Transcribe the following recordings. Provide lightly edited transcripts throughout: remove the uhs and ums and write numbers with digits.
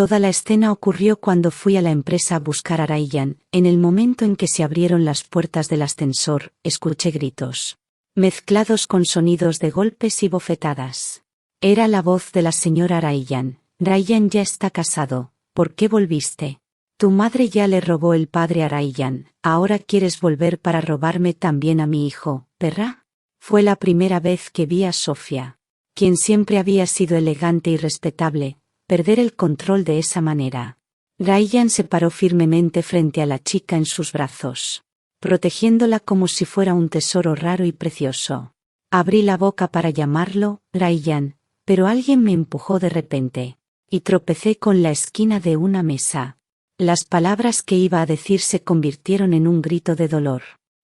Toda la escena ocurrió cuando fui a la empresa a buscar a Ryan. En el momento en que se abrieron las puertas del ascensor, escuché gritos, mezclados con sonidos de golpes y bofetadas. Era la voz de la señora Ryan. Ryan ya está casado. ¿Por qué volviste? Tu madre ya le robó el padre a Ryan. ¿Ahora quieres volver para robarme también a mi hijo, perra? Fue la primera vez que vi a Sofía, quien siempre había sido elegante y respetable, perder el control de esa manera. Ryan se paró firmemente frente a la chica en sus brazos, protegiéndola como si fuera un tesoro raro y precioso. Abrí la boca para llamarlo Ryan, pero alguien me empujó de repente, y tropecé con la esquina de una mesa. Las palabras que iba a decir se convirtieron en un grito de dolor.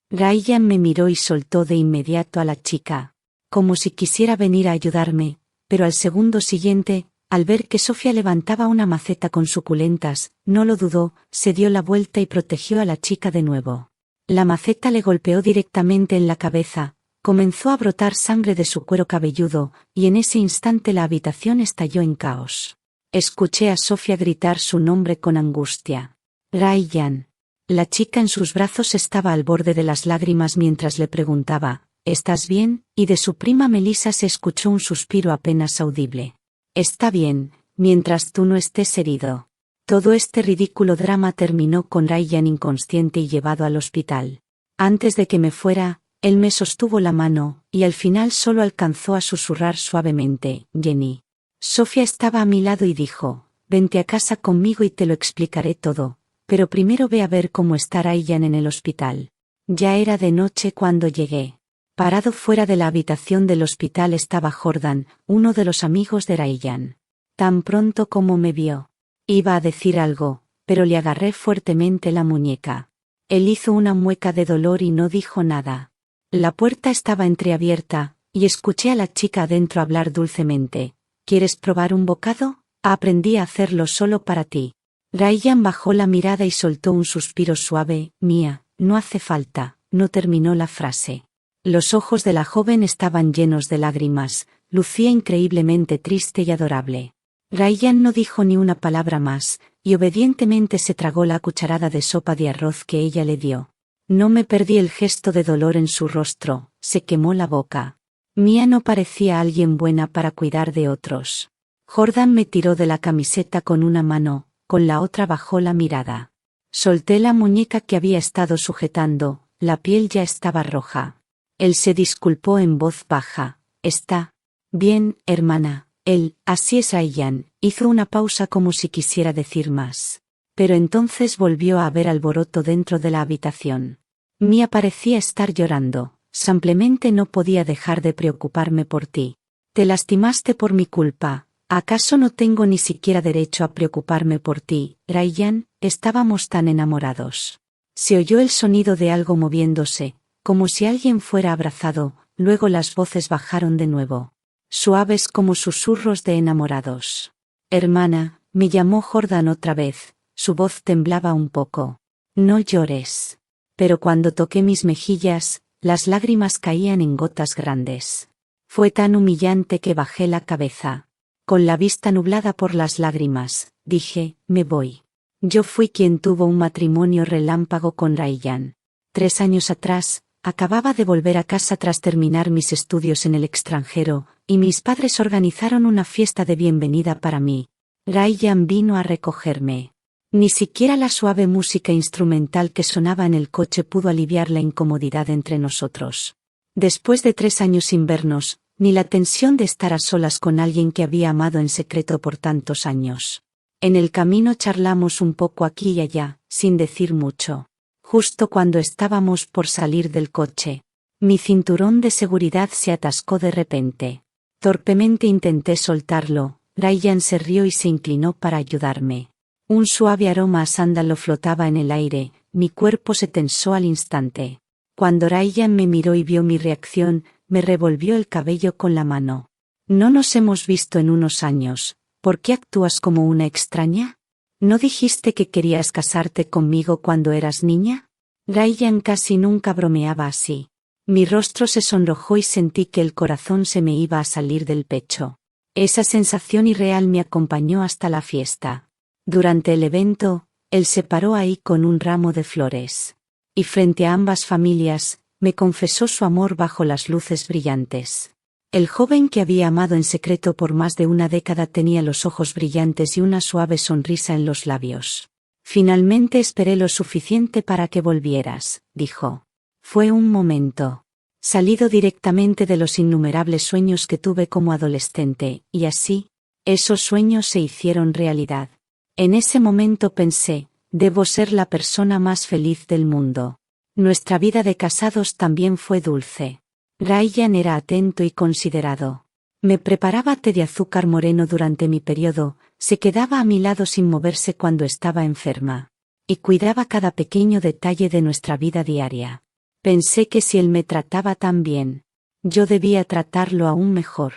Ryan me miró y soltó de inmediato a la chica, como si quisiera venir a ayudarme, pero al segundo siguiente, al ver que Sofía levantaba una maceta con suculentas, no lo dudó, se dio la vuelta y protegió a la chica de nuevo. La maceta le golpeó directamente en la cabeza, comenzó a brotar sangre de su cuero cabelludo, y en ese instante la habitación estalló en caos. Escuché a Sofía gritar su nombre con angustia. Ryan. La chica en sus brazos estaba al borde de las lágrimas mientras le preguntaba, ¿estás bien? Y de su prima Melissa se escuchó un suspiro apenas audible. Está bien, mientras tú no estés herido. Todo este ridículo drama terminó con Ryan inconsciente y llevado al hospital. Antes de que me fuera, él me sostuvo la mano, y al final solo alcanzó a susurrar suavemente, Jenny. Sofía estaba a mi lado y dijo, vente a casa conmigo y te lo explicaré todo, pero primero ve a ver cómo está Ryan en el hospital. Ya era de noche cuando llegué. Parado fuera de la habitación del hospital estaba Jordan, uno de los amigos de Ryan. Tan pronto como me vio, iba a decir algo, pero le agarré fuertemente la muñeca. Él hizo una mueca de dolor y no dijo nada. La puerta estaba entreabierta, y escuché a la chica adentro hablar dulcemente. ¿Quieres probar un bocado? Aprendí a hacerlo solo para ti. Ryan bajó la mirada y soltó un suspiro suave. Mía, no hace falta, no terminó la frase. Los ojos de la joven estaban llenos de lágrimas, lucía increíblemente triste y adorable. Ryan no dijo ni una palabra más, y obedientemente se tragó la cucharada de sopa de arroz que ella le dio. No me perdí el gesto de dolor en su rostro, se quemó la boca. Mía no parecía alguien buena para cuidar de otros. Jordan me tiró de la camiseta con una mano, con la otra bajó la mirada. Solté la muñeca que había estado sujetando, la piel ya estaba roja. Él se disculpó en voz baja. Está bien, hermana. Él, así es Ryan, hizo una pausa como si quisiera decir más. Pero entonces volvió a haber alboroto dentro de la habitación. Mía parecía estar llorando. Simplemente no podía dejar de preocuparme por ti. Te lastimaste por mi culpa. ¿Acaso no tengo ni siquiera derecho a preocuparme por ti, Ryan? Estábamos tan enamorados. Se oyó el sonido de algo moviéndose, como si alguien fuera abrazado, luego las voces bajaron de nuevo, suaves como susurros de enamorados. Hermana, me llamó Jordan otra vez, su voz temblaba un poco. No llores. Pero cuando toqué mis mejillas, las lágrimas caían en gotas grandes. Fue tan humillante que bajé la cabeza. Con la vista nublada por las lágrimas, dije, me voy. Yo fui quien tuvo un matrimonio relámpago con Ryan. 3 años atrás, acababa de volver a casa tras terminar mis estudios en el extranjero, y mis padres organizaron una fiesta de bienvenida para mí. Ryan vino a recogerme. Ni siquiera la suave música instrumental que sonaba en el coche pudo aliviar la incomodidad entre nosotros. Después de 3 años sin vernos, ni la tensión de estar a solas con alguien que había amado en secreto por tantos años. En el camino charlamos un poco aquí y allá, sin decir mucho. Justo cuando estábamos por salir del coche, mi cinturón de seguridad se atascó de repente. Torpemente intenté soltarlo, Ryan se rió y se inclinó para ayudarme. Un suave aroma a sándalo flotaba en el aire, mi cuerpo se tensó al instante. Cuando Ryan me miró y vio mi reacción, me revolvió el cabello con la mano. No nos hemos visto en unos años, ¿por qué actúas como una extraña? ¿No dijiste que querías casarte conmigo cuando eras niña? Ryan casi nunca bromeaba así. Mi rostro se sonrojó y sentí que el corazón se me iba a salir del pecho. Esa sensación irreal me acompañó hasta la fiesta. Durante el evento, él se paró ahí con un ramo de flores. Y frente a ambas familias, me confesó su amor bajo las luces brillantes. El joven que había amado en secreto por más de una década tenía los ojos brillantes y una suave sonrisa en los labios. Finalmente esperé lo suficiente para que volvieras, dijo. Fue un momento. Salido directamente de los innumerables sueños que tuve como adolescente, y así, esos sueños se hicieron realidad. En ese momento pensé, debo ser la persona más feliz del mundo. Nuestra vida de casados también fue dulce. Ryan era atento y considerado. Me preparaba té de azúcar moreno durante mi periodo, se quedaba a mi lado sin moverse cuando estaba enferma. Y cuidaba cada pequeño detalle de nuestra vida diaria. Pensé que si él me trataba tan bien, yo debía tratarlo aún mejor.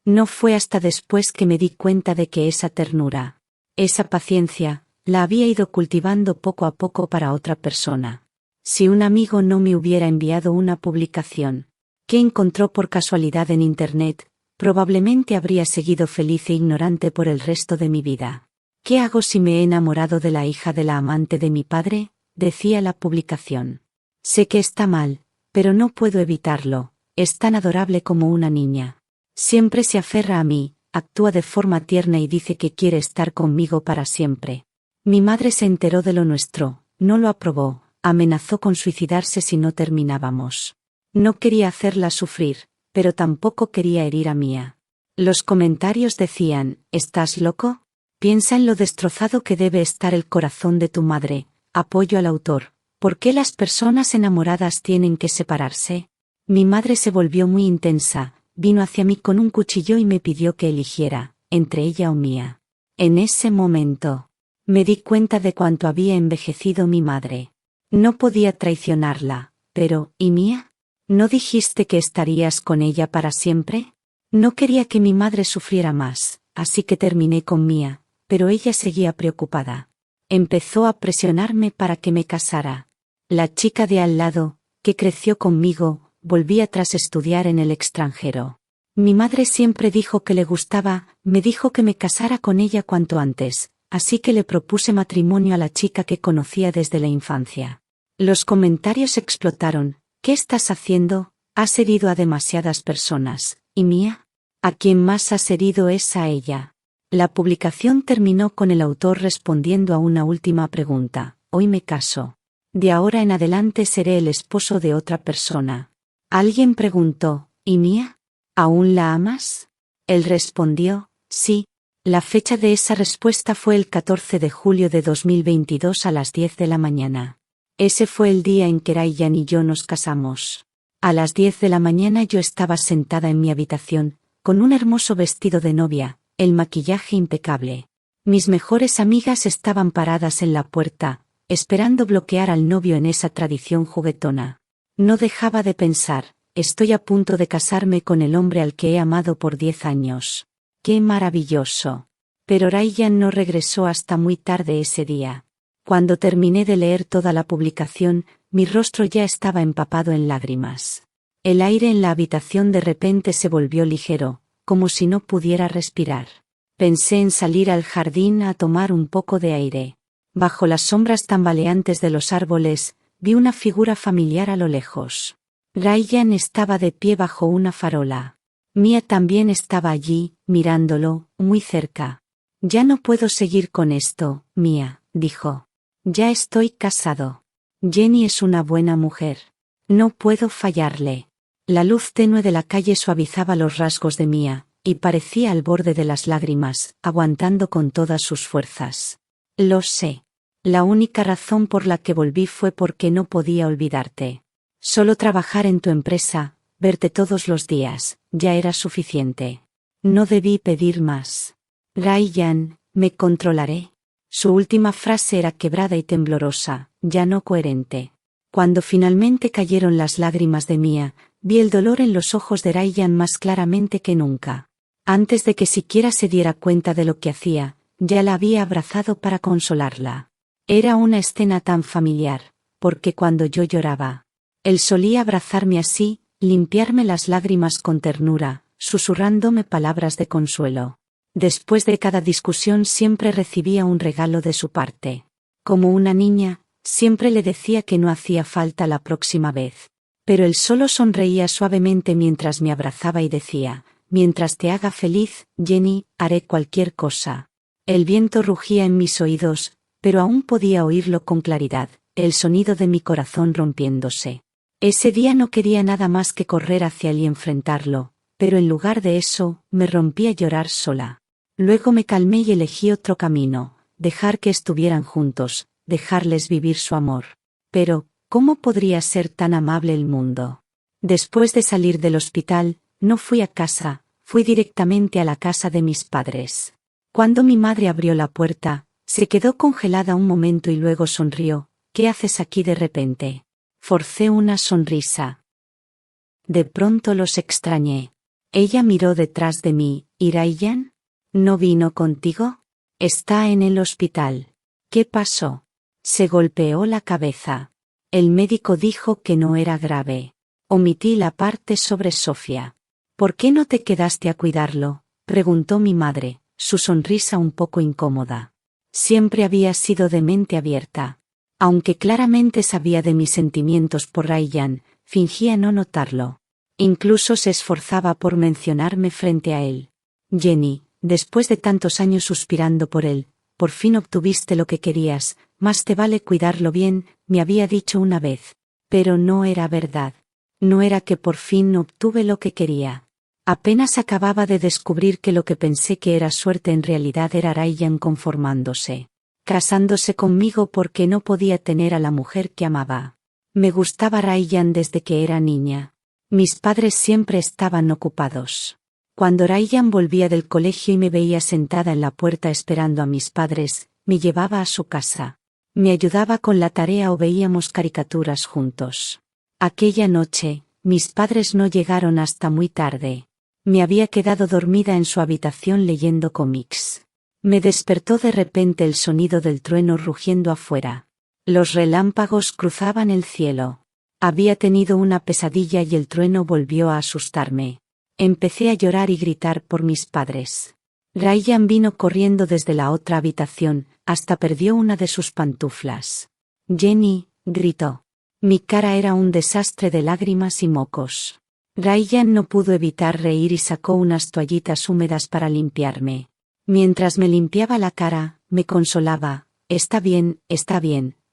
No fue hasta después que me di cuenta de que esa ternura, esa paciencia, la había ido cultivando poco a poco para otra persona. Si un amigo no me hubiera enviado una publicación que encontró por casualidad en Internet, probablemente habría seguido feliz e ignorante por el resto de mi vida. ¿Qué hago si me he enamorado de la hija de la amante de mi padre?, decía la publicación. Sé que está mal, pero no puedo evitarlo, es tan adorable como una niña. Siempre se aferra a mí, actúa de forma tierna y dice que quiere estar conmigo para siempre. Mi madre se enteró de lo nuestro, no lo aprobó, amenazó con suicidarse si no terminábamos. No quería hacerla sufrir, pero tampoco quería herir a Mia. Los comentarios decían, ¿estás loco? Piensa en lo destrozado que debe estar el corazón de tu madre. Apoyo al autor. ¿Por qué las personas enamoradas tienen que separarse? Mi madre se volvió muy intensa, vino hacia mí con un cuchillo y me pidió que eligiera, entre ella o Mia. En ese momento, me di cuenta de cuánto había envejecido mi madre. No podía traicionarla, pero, ¿y Mia? ¿No dijiste que estarías con ella para siempre? No quería que mi madre sufriera más, así que terminé con Mia, pero ella seguía preocupada. Empezó a presionarme para que me casara. La chica de al lado, que creció conmigo, volvía tras estudiar en el extranjero. Mi madre siempre dijo que le gustaba, me dijo que me casara con ella cuanto antes, así que le propuse matrimonio a la chica que conocía desde la infancia. Los comentarios explotaron. ¿Qué estás haciendo? Has herido a demasiadas personas. ¿Y Mia? A quien más has herido es a ella. La publicación terminó con el autor respondiendo a una última pregunta. Hoy me caso. De ahora en adelante seré el esposo de otra persona. Alguien preguntó, ¿y Mia? ¿Aún la amas? Él respondió, sí. La fecha de esa respuesta fue el 14 de julio de 2022 a las 10 de la mañana. Ese fue el día en que Ryan y yo nos casamos. A las 10 de la mañana yo estaba sentada en mi habitación, con un hermoso vestido de novia, el maquillaje impecable. Mis mejores amigas estaban paradas en la puerta, esperando bloquear al novio en esa tradición juguetona. No dejaba de pensar, estoy a punto de casarme con el hombre al que he amado por 10 años. ¡Qué maravilloso! Pero Ryan no regresó hasta muy tarde ese día. Cuando terminé de leer toda la publicación, mi rostro ya estaba empapado en lágrimas. El aire en la habitación de repente se volvió ligero, como si no pudiera respirar. Pensé en salir al jardín a tomar un poco de aire. Bajo las sombras tambaleantes de los árboles, vi una figura familiar a lo lejos. Ryan estaba de pie bajo una farola. Mia también estaba allí, mirándolo, muy cerca. Ya no puedo seguir con esto, Mia, dijo. Ya estoy casado. Jenny es una buena mujer. No puedo fallarle. La luz tenue de la calle suavizaba los rasgos de Mia, y parecía al borde de las lágrimas, aguantando con todas sus fuerzas. Lo sé. La única razón por la que volví fue porque no podía olvidarte. Solo trabajar en tu empresa, verte todos los días, ya era suficiente. No debí pedir más. Ryan, me controlaré. Su última frase era quebrada y temblorosa, ya no coherente. Cuando finalmente cayeron las lágrimas de Mia, vi el dolor en los ojos de Ryan más claramente que nunca. Antes de que siquiera se diera cuenta de lo que hacía, ya la había abrazado para consolarla. Era una escena tan familiar, porque cuando yo lloraba, él solía abrazarme así, limpiarme las lágrimas con ternura, susurrándome palabras de consuelo. Después de cada discusión siempre recibía un regalo de su parte. Como una niña, siempre le decía que no hacía falta la próxima vez. Pero él solo sonreía suavemente mientras me abrazaba y decía: mientras te haga feliz, Jenny, haré cualquier cosa. El viento rugía en mis oídos, pero aún podía oírlo con claridad, el sonido de mi corazón rompiéndose. Ese día no quería nada más que correr hacia él y enfrentarlo, pero en lugar de eso, me rompí a llorar sola. Luego me calmé y elegí otro camino, dejar que estuvieran juntos, dejarles vivir su amor. Pero, ¿cómo podría ser tan amable el mundo? Después de salir del hospital, no fui a casa, fui directamente a la casa de mis padres. Cuando mi madre abrió la puerta, se quedó congelada un momento y luego sonrió. ¿Qué haces aquí de repente? Forcé una sonrisa. De pronto los extrañé. Ella miró detrás de mí. ¿Y Ryan? ¿No vino contigo? Está en el hospital. ¿Qué pasó? Se golpeó la cabeza. El médico dijo que no era grave. Omití la parte sobre Sofía. ¿Por qué no te quedaste a cuidarlo?, preguntó mi madre, su sonrisa un poco incómoda. Siempre había sido de mente abierta. Aunque claramente sabía de mis sentimientos por Ryan, fingía no notarlo. Incluso se esforzaba por mencionarme frente a él. Jenny, después de tantos años suspirando por él, por fin obtuviste lo que querías, más te vale cuidarlo bien, me había dicho una vez. Pero no era verdad. No era que por fin obtuve lo que quería. Apenas acababa de descubrir que lo que pensé que era suerte en realidad era Ryan conformándose. Casándose conmigo porque no podía tener a la mujer que amaba. Me gustaba Ryan desde que era niña. Mis padres siempre estaban ocupados. Cuando Ryan volvía del colegio y me veía sentada en la puerta esperando a mis padres, me llevaba a su casa. Me ayudaba con la tarea o veíamos caricaturas juntos. Aquella noche, mis padres no llegaron hasta muy tarde. Me había quedado dormida en su habitación leyendo cómics. Me despertó de repente el sonido del trueno rugiendo afuera. Los relámpagos cruzaban el cielo. Había tenido una pesadilla y el trueno volvió a asustarme. Empecé a llorar y gritar por mis padres. Ryan vino corriendo desde la otra habitación, hasta perdió una de sus pantuflas. Jenny, gritó. Mi cara era un desastre de lágrimas y mocos. Ryan no pudo evitar reír y sacó unas toallitas húmedas para limpiarme. Mientras me limpiaba la cara, me consolaba: está bien,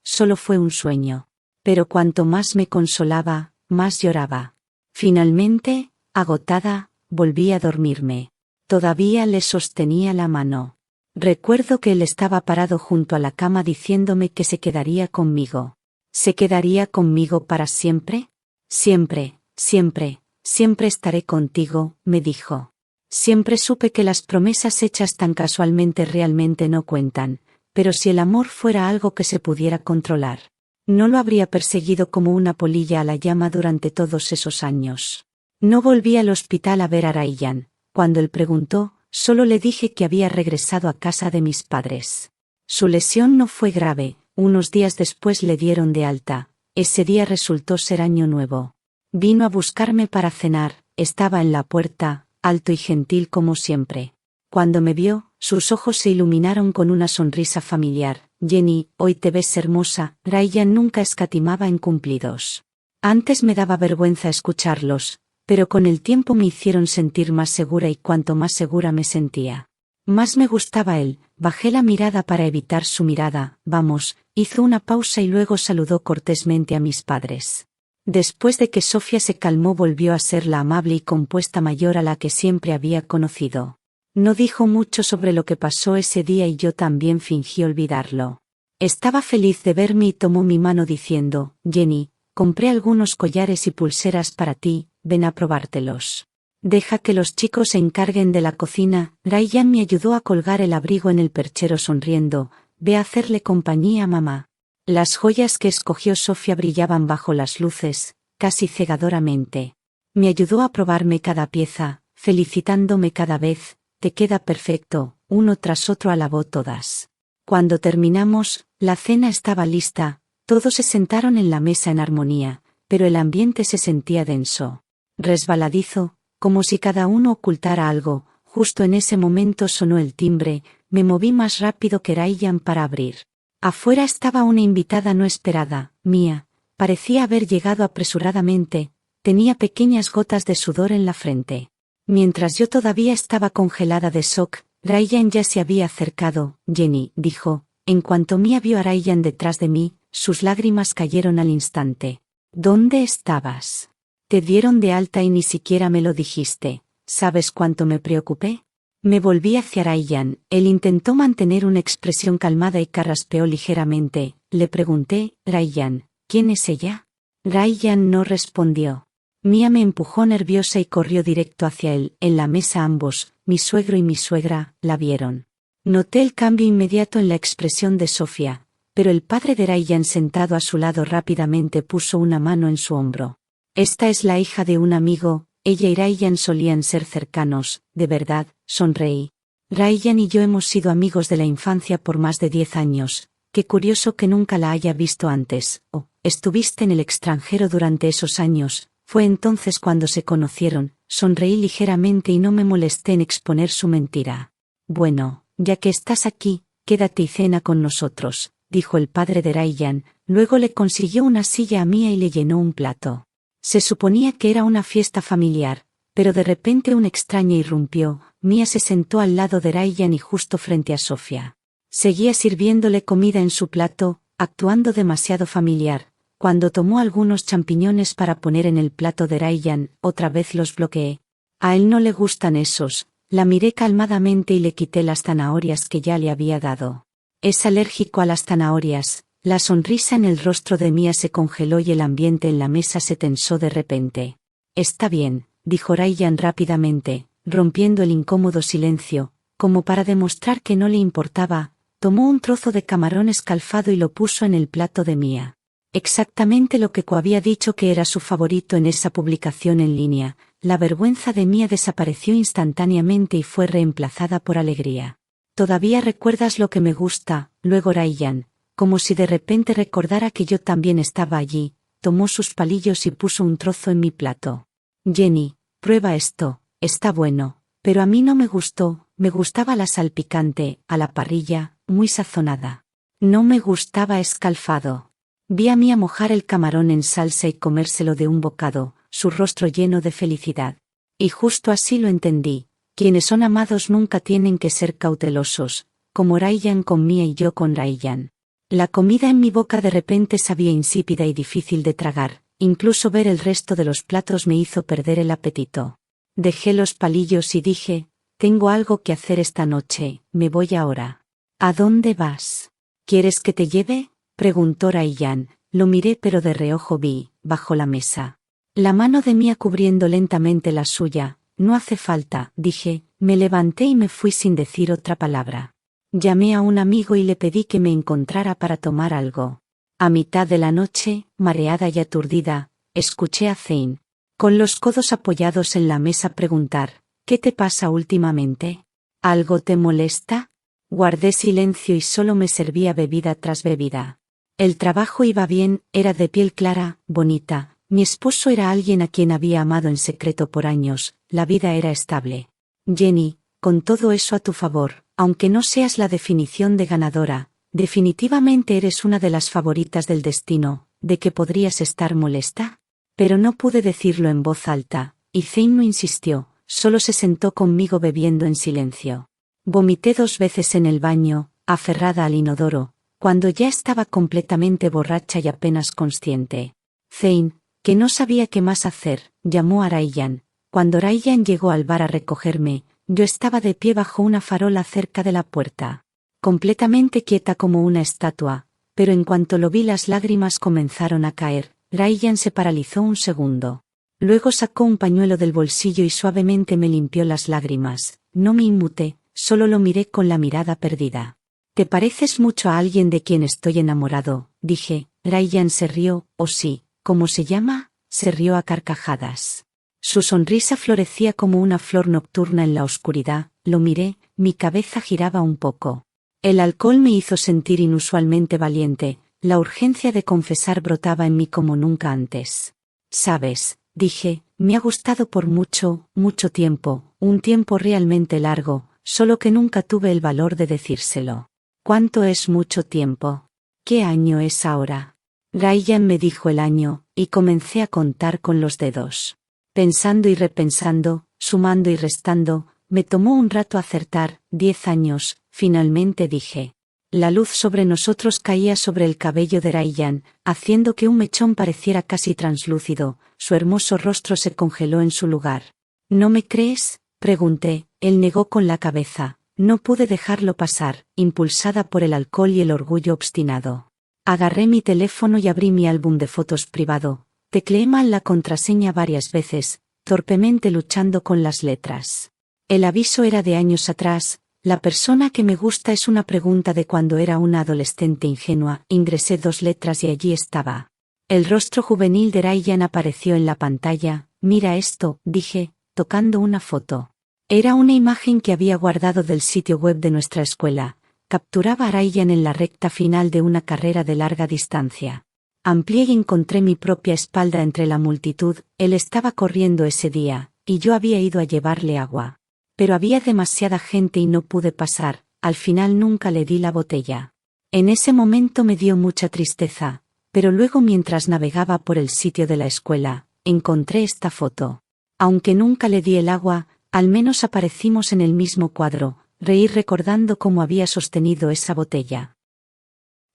solo fue un sueño. Pero cuanto más me consolaba, más lloraba. Finalmente, agotada, volví a dormirme. Todavía le sostenía la mano. Recuerdo que él estaba parado junto a la cama diciéndome que se quedaría conmigo. ¿Se quedaría conmigo para siempre? Siempre, siempre, siempre estaré contigo, me dijo. Siempre supe que las promesas hechas tan casualmente realmente no cuentan, pero si el amor fuera algo que se pudiera controlar, no lo habría perseguido como una polilla a la llama durante todos esos años. No volví al hospital a ver a Ryan. Cuando él preguntó, solo le dije que había regresado a casa de mis padres. Su lesión no fue grave, unos días después le dieron de alta. Ese día resultó ser Año Nuevo. Vino a buscarme para cenar, estaba en la puerta, alto y gentil como siempre. Cuando me vio, sus ojos se iluminaron con una sonrisa familiar. Jenny, hoy te ves hermosa. Ryan nunca escatimaba en cumplidos. Antes me daba vergüenza escucharlos, pero con el tiempo me hicieron sentir más segura y cuanto más segura me sentía, más me gustaba él. Bajé la mirada para evitar su mirada. Vamos, hizo una pausa y luego saludó cortésmente a mis padres. Después de que Sofía se calmó volvió a ser la amable y compuesta mayor a la que siempre había conocido. No dijo mucho sobre lo que pasó ese día y yo también fingí olvidarlo. Estaba feliz de verme y tomó mi mano diciendo: Jenny, compré algunos collares y pulseras para ti, ven a probártelos. Deja que los chicos se encarguen de la cocina. Ryan me ayudó a colgar el abrigo en el perchero sonriendo: ve a hacerle compañía a mamá. Las joyas que escogió Sofía brillaban bajo las luces, casi cegadoramente. Me ayudó a probarme cada pieza, felicitándome cada vez: te queda perfecto. Uno tras otro alabó todas. Cuando terminamos, la cena estaba lista, todos se sentaron en la mesa en armonía, pero el ambiente se sentía denso, resbaladizo, como si cada uno ocultara algo. Justo en ese momento sonó el timbre, me moví más rápido que Ryan para abrir. Afuera estaba una invitada no esperada, Mia. Parecía haber llegado apresuradamente, tenía pequeñas gotas de sudor en la frente. Mientras yo todavía estaba congelada de shock, Ryan ya se había acercado. Jenny, dijo, en cuanto Mia vio a Ryan detrás de mí, sus lágrimas cayeron al instante. ¿Dónde estabas? Te dieron de alta y ni siquiera me lo dijiste. ¿Sabes cuánto me preocupé? Me volví hacia Ryan, él intentó mantener una expresión calmada y carraspeó ligeramente. Le pregunté, Ryan, ¿quién es ella? Ryan no respondió. Mia me empujó nerviosa y corrió directo hacia él. En la mesa ambos, mi suegro y mi suegra, la vieron. Noté el cambio inmediato en la expresión de Sofía, pero el padre de Ryan sentado a su lado rápidamente puso una mano en su hombro. Esta es la hija de un amigo, ella y Ryan solían ser cercanos, de verdad, sonreí. Ryan y yo hemos sido amigos de la infancia por más de 10 años, qué curioso que nunca la haya visto antes. Oh, estuviste en el extranjero durante esos años, fue entonces cuando se conocieron, sonreí ligeramente y no me molesté en exponer su mentira. Bueno, ya que estás aquí, quédate y cena con nosotros, dijo el padre de Ryan, luego le consiguió una silla a Mia y le llenó un plato. Se suponía que era una fiesta familiar, pero de repente una extraña irrumpió. Mia se sentó al lado de Ryan y justo frente a Sofía. Seguía sirviéndole comida en su plato, actuando demasiado familiar. Cuando tomó algunos champiñones para poner en el plato de Ryan, otra vez los bloqueé. A él no le gustan esos. La miré calmadamente y le quité las zanahorias que ya le había dado. Es alérgico a las zanahorias. La sonrisa en el rostro de Mia se congeló y el ambiente en la mesa se tensó de repente. Está bien, dijo Ryan rápidamente, rompiendo el incómodo silencio, como para demostrar que no le importaba, tomó un trozo de camarón escalfado y lo puso en el plato de Mia. Exactamente lo que había dicho que era su favorito en esa publicación en línea. La vergüenza de Mia desapareció instantáneamente y fue reemplazada por alegría. Todavía recuerdas lo que me gusta, luego Ryan, como si de repente recordara que yo también estaba allí, tomó sus palillos y puso un trozo en mi plato. Jenny, prueba esto, está bueno, pero a mí no me gustó, me gustaba la sal picante, a la parrilla, muy sazonada. No me gustaba escalfado. Vi a Mia mojar el camarón en salsa y comérselo de un bocado, su rostro lleno de felicidad. Y justo así lo entendí, quienes son amados nunca tienen que ser cautelosos, como Ryan con Mia y yo con Ryan. La comida en mi boca de repente sabía insípida y difícil de tragar, incluso ver el resto de los platos me hizo perder el apetito. Dejé los palillos y dije, tengo algo que hacer esta noche, me voy ahora. ¿A dónde vas? ¿Quieres que te lleve? Preguntó Ryan, lo miré pero de reojo vi, bajo la mesa. La mano de Mia cubriendo lentamente la suya, no hace falta, dije, me levanté y me fui sin decir otra palabra. Llamé a un amigo y le pedí que me encontrara para tomar algo. A mitad de la noche, mareada y aturdida, escuché a Zane, con los codos apoyados en la mesa preguntar, ¿qué te pasa últimamente? ¿Algo te molesta? Guardé silencio y solo me servía bebida tras bebida. El trabajo iba bien, era de piel clara, bonita, mi esposo era alguien a quien había amado en secreto por años, la vida era estable. Jenny, con todo eso a tu favor, aunque no seas la definición de ganadora, definitivamente eres una de las favoritas del destino, ¿de que podrías estar molesta? Pero no pude decirlo en voz alta, y Zane no insistió, solo se sentó conmigo bebiendo en silencio. Vomité 2 veces en el baño, aferrada al inodoro, cuando ya estaba completamente borracha y apenas consciente. Zane, que no sabía qué más hacer, llamó a Ryan. Cuando Ryan llegó al bar a recogerme, yo estaba de pie bajo una farola cerca de la puerta, completamente quieta como una estatua, pero en cuanto lo vi las lágrimas comenzaron a caer. Ryan se paralizó un segundo. Luego sacó un pañuelo del bolsillo y suavemente me limpió las lágrimas. No me inmuté, solo lo miré con la mirada perdida. «Te pareces mucho a alguien de quien estoy enamorado», dije. Ryan se rió. «¿Oh sí? ¿Cómo se llama?» Se rió a carcajadas. Su sonrisa florecía como una flor nocturna en la oscuridad. Lo miré, mi cabeza giraba un poco. El alcohol me hizo sentir inusualmente valiente, la urgencia de confesar brotaba en mí como nunca antes. «Sabes», dije, «me ha gustado por mucho, mucho tiempo, un tiempo realmente largo, solo que nunca tuve el valor de decírselo. ¿Cuánto es mucho tiempo? ¿Qué año es ahora? Ryan me dijo el año, y comencé a contar con los dedos. Pensando y repensando, sumando y restando, me tomó un rato acertar, 10 años, finalmente dije. La luz sobre nosotros caía sobre el cabello de Ryan, haciendo que un mechón pareciera casi translúcido, su hermoso rostro se congeló en su lugar. ¿No me crees?, pregunté, él negó con la cabeza. No pude dejarlo pasar, impulsada por el alcohol y el orgullo obstinado. Agarré mi teléfono y abrí mi álbum de fotos privado, tecleé mal la contraseña varias veces, torpemente luchando con las letras. El aviso era de años atrás. La persona que me gusta es una pregunta de cuando era una adolescente ingenua. Ingresé 2 letras y allí estaba. El rostro juvenil de Ryan apareció en la pantalla. Mira esto, dije, tocando una foto. Era una imagen que había guardado del sitio web de nuestra escuela. Capturaba a Ryan en la recta final de una carrera de larga distancia. Amplié y encontré mi propia espalda entre la multitud. Él estaba corriendo ese día, y yo había ido a llevarle agua. Pero había demasiada gente y no pude pasar, al final nunca le di la botella. En ese momento me dio mucha tristeza, pero luego mientras navegaba por el sitio de la escuela, encontré esta foto. Aunque nunca le di el agua, al menos aparecimos en el mismo cuadro, reí recordando cómo había sostenido esa botella.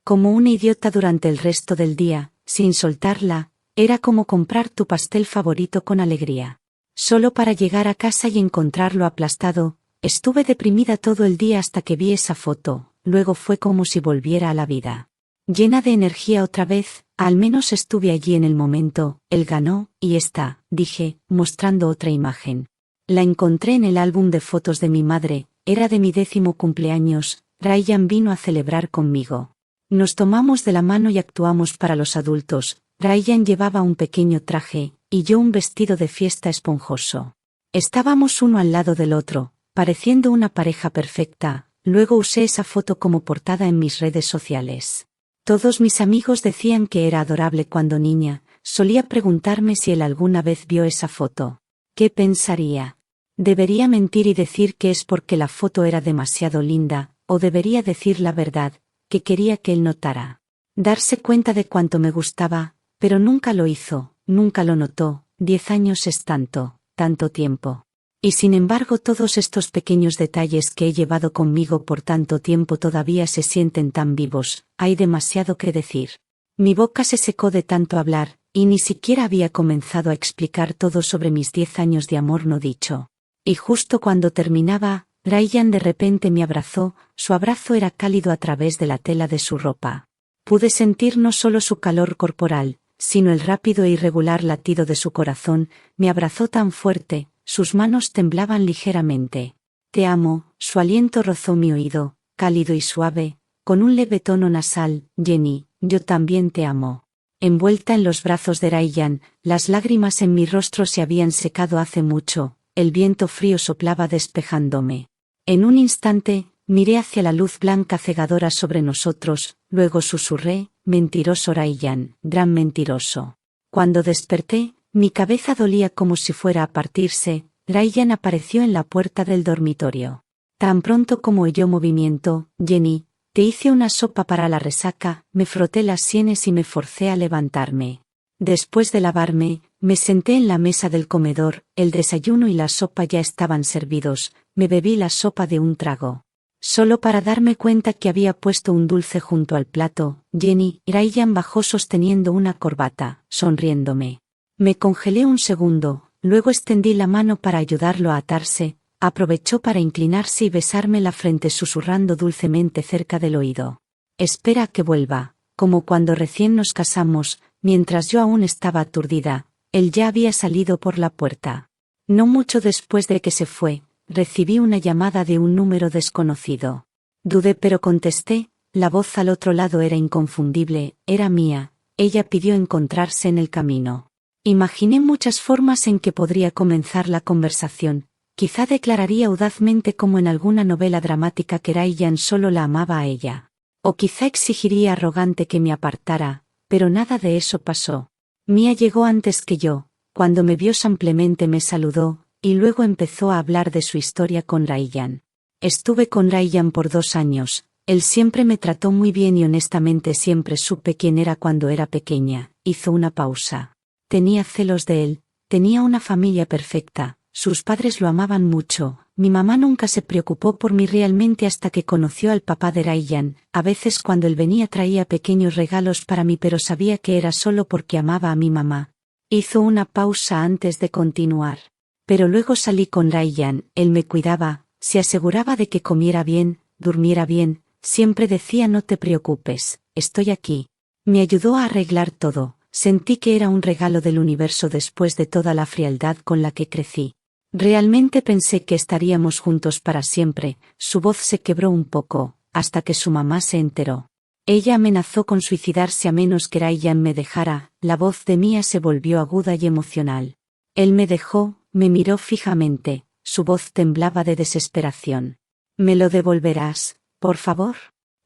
Como una idiota durante el resto del día, sin soltarla, era como comprar tu pastel favorito con alegría. Solo para llegar a casa y encontrarlo aplastado, estuve deprimida todo el día hasta que vi esa foto, luego fue como si volviera a la vida. Llena de energía otra vez, al menos estuve allí en el momento. Él ganó, y está, dije, mostrando otra imagen. La encontré en el álbum de fotos de mi madre, era de mi 10º cumpleaños. Ryan vino a celebrar conmigo. Nos tomamos de la mano y actuamos para los adultos. Ryan llevaba un pequeño traje, y yo un vestido de fiesta esponjoso. Estábamos uno al lado del otro, pareciendo una pareja perfecta. Luego usé esa foto como portada en mis redes sociales. Todos mis amigos decían que era adorable cuando niña. Solía preguntarme si él alguna vez vio esa foto. ¿Qué pensaría? ¿Debería mentir y decir que es porque la foto era demasiado linda, o debería decir la verdad, que quería que él notara? Darse cuenta de cuánto me gustaba, pero nunca lo hizo, nunca lo notó. 10 años es tanto, tanto tiempo. Y sin embargo todos estos pequeños detalles que he llevado conmigo por tanto tiempo todavía se sienten tan vivos. Hay demasiado que decir. Mi boca se secó de tanto hablar, y ni siquiera había comenzado a explicar todo sobre mis 10 años de amor no dicho. Y justo cuando terminaba, Ryan de repente me abrazó. Su abrazo era cálido a través de la tela de su ropa. Pude sentir no solo su calor corporal, sino el rápido e irregular latido de su corazón. Me abrazó tan fuerte, sus manos temblaban ligeramente. Te amo, su aliento rozó mi oído, cálido y suave, con un leve tono nasal. Jenny, yo también te amo. Envuelta en los brazos de Ryan, las lágrimas en mi rostro se habían secado hace mucho. El viento frío soplaba despejándome. En un instante, miré hacia la luz blanca cegadora sobre nosotros, luego susurré, mentiroso Ryan, gran mentiroso. Cuando desperté, mi cabeza dolía como si fuera a partirse. Ryan apareció en la puerta del dormitorio. Tan pronto como oyó movimiento, Jenny, te hice una sopa para la resaca. Me froté las sienes y me forcé a levantarme. Después de lavarme, me senté en la mesa del comedor. El desayuno y la sopa ya estaban servidos. Me bebí la sopa de un trago. Solo para darme cuenta que había puesto un dulce junto al plato. Jenny, Ryan bajó sosteniendo una corbata, sonriéndome. Me congelé un segundo, luego extendí la mano para ayudarlo a atarse. Aprovechó para inclinarse y besarme la frente susurrando dulcemente cerca del oído. Espera a que vuelva, como cuando recién nos casamos. Mientras yo aún estaba aturdida, él ya había salido por la puerta. No mucho después de que se fue, recibí una llamada de un número desconocido. Dudé pero contesté. La voz al otro lado era inconfundible, era mía. Ella pidió encontrarse en el camino. Imaginé muchas formas en que podría comenzar la conversación. Quizá declararía audazmente como en alguna novela dramática que Ryan solo la amaba a ella. O quizá exigiría arrogante que me apartara, pero nada de eso pasó. Mia llegó antes que yo. Cuando me vio simplemente me saludó, y luego empezó a hablar de su historia con Ryan. Estuve con Ryan por 2 años, él siempre me trató muy bien y honestamente siempre supe quién era cuando era pequeña. Hizo una pausa. Tenía celos de él, tenía una familia perfecta, sus padres lo amaban mucho, mi mamá nunca se preocupó por mí realmente hasta que conoció al papá de Ryan. A veces cuando él venía traía pequeños regalos para mí pero sabía que era solo porque amaba a mi mamá. Hizo una pausa antes de continuar. Pero luego salí con Ryan, él me cuidaba, se aseguraba de que comiera bien, durmiera bien, siempre decía no te preocupes, estoy aquí. Me ayudó a arreglar todo, sentí que era un regalo del universo después de toda la frialdad con la que crecí. Realmente pensé que estaríamos juntos para siempre. Su voz se quebró un poco, hasta que su mamá se enteró. Ella amenazó con suicidarse a menos que Ryan me dejara. La voz de Mia se volvió aguda y emocional. Él me dejó, me miró fijamente, su voz temblaba de desesperación. ¿Me lo devolverás, por favor?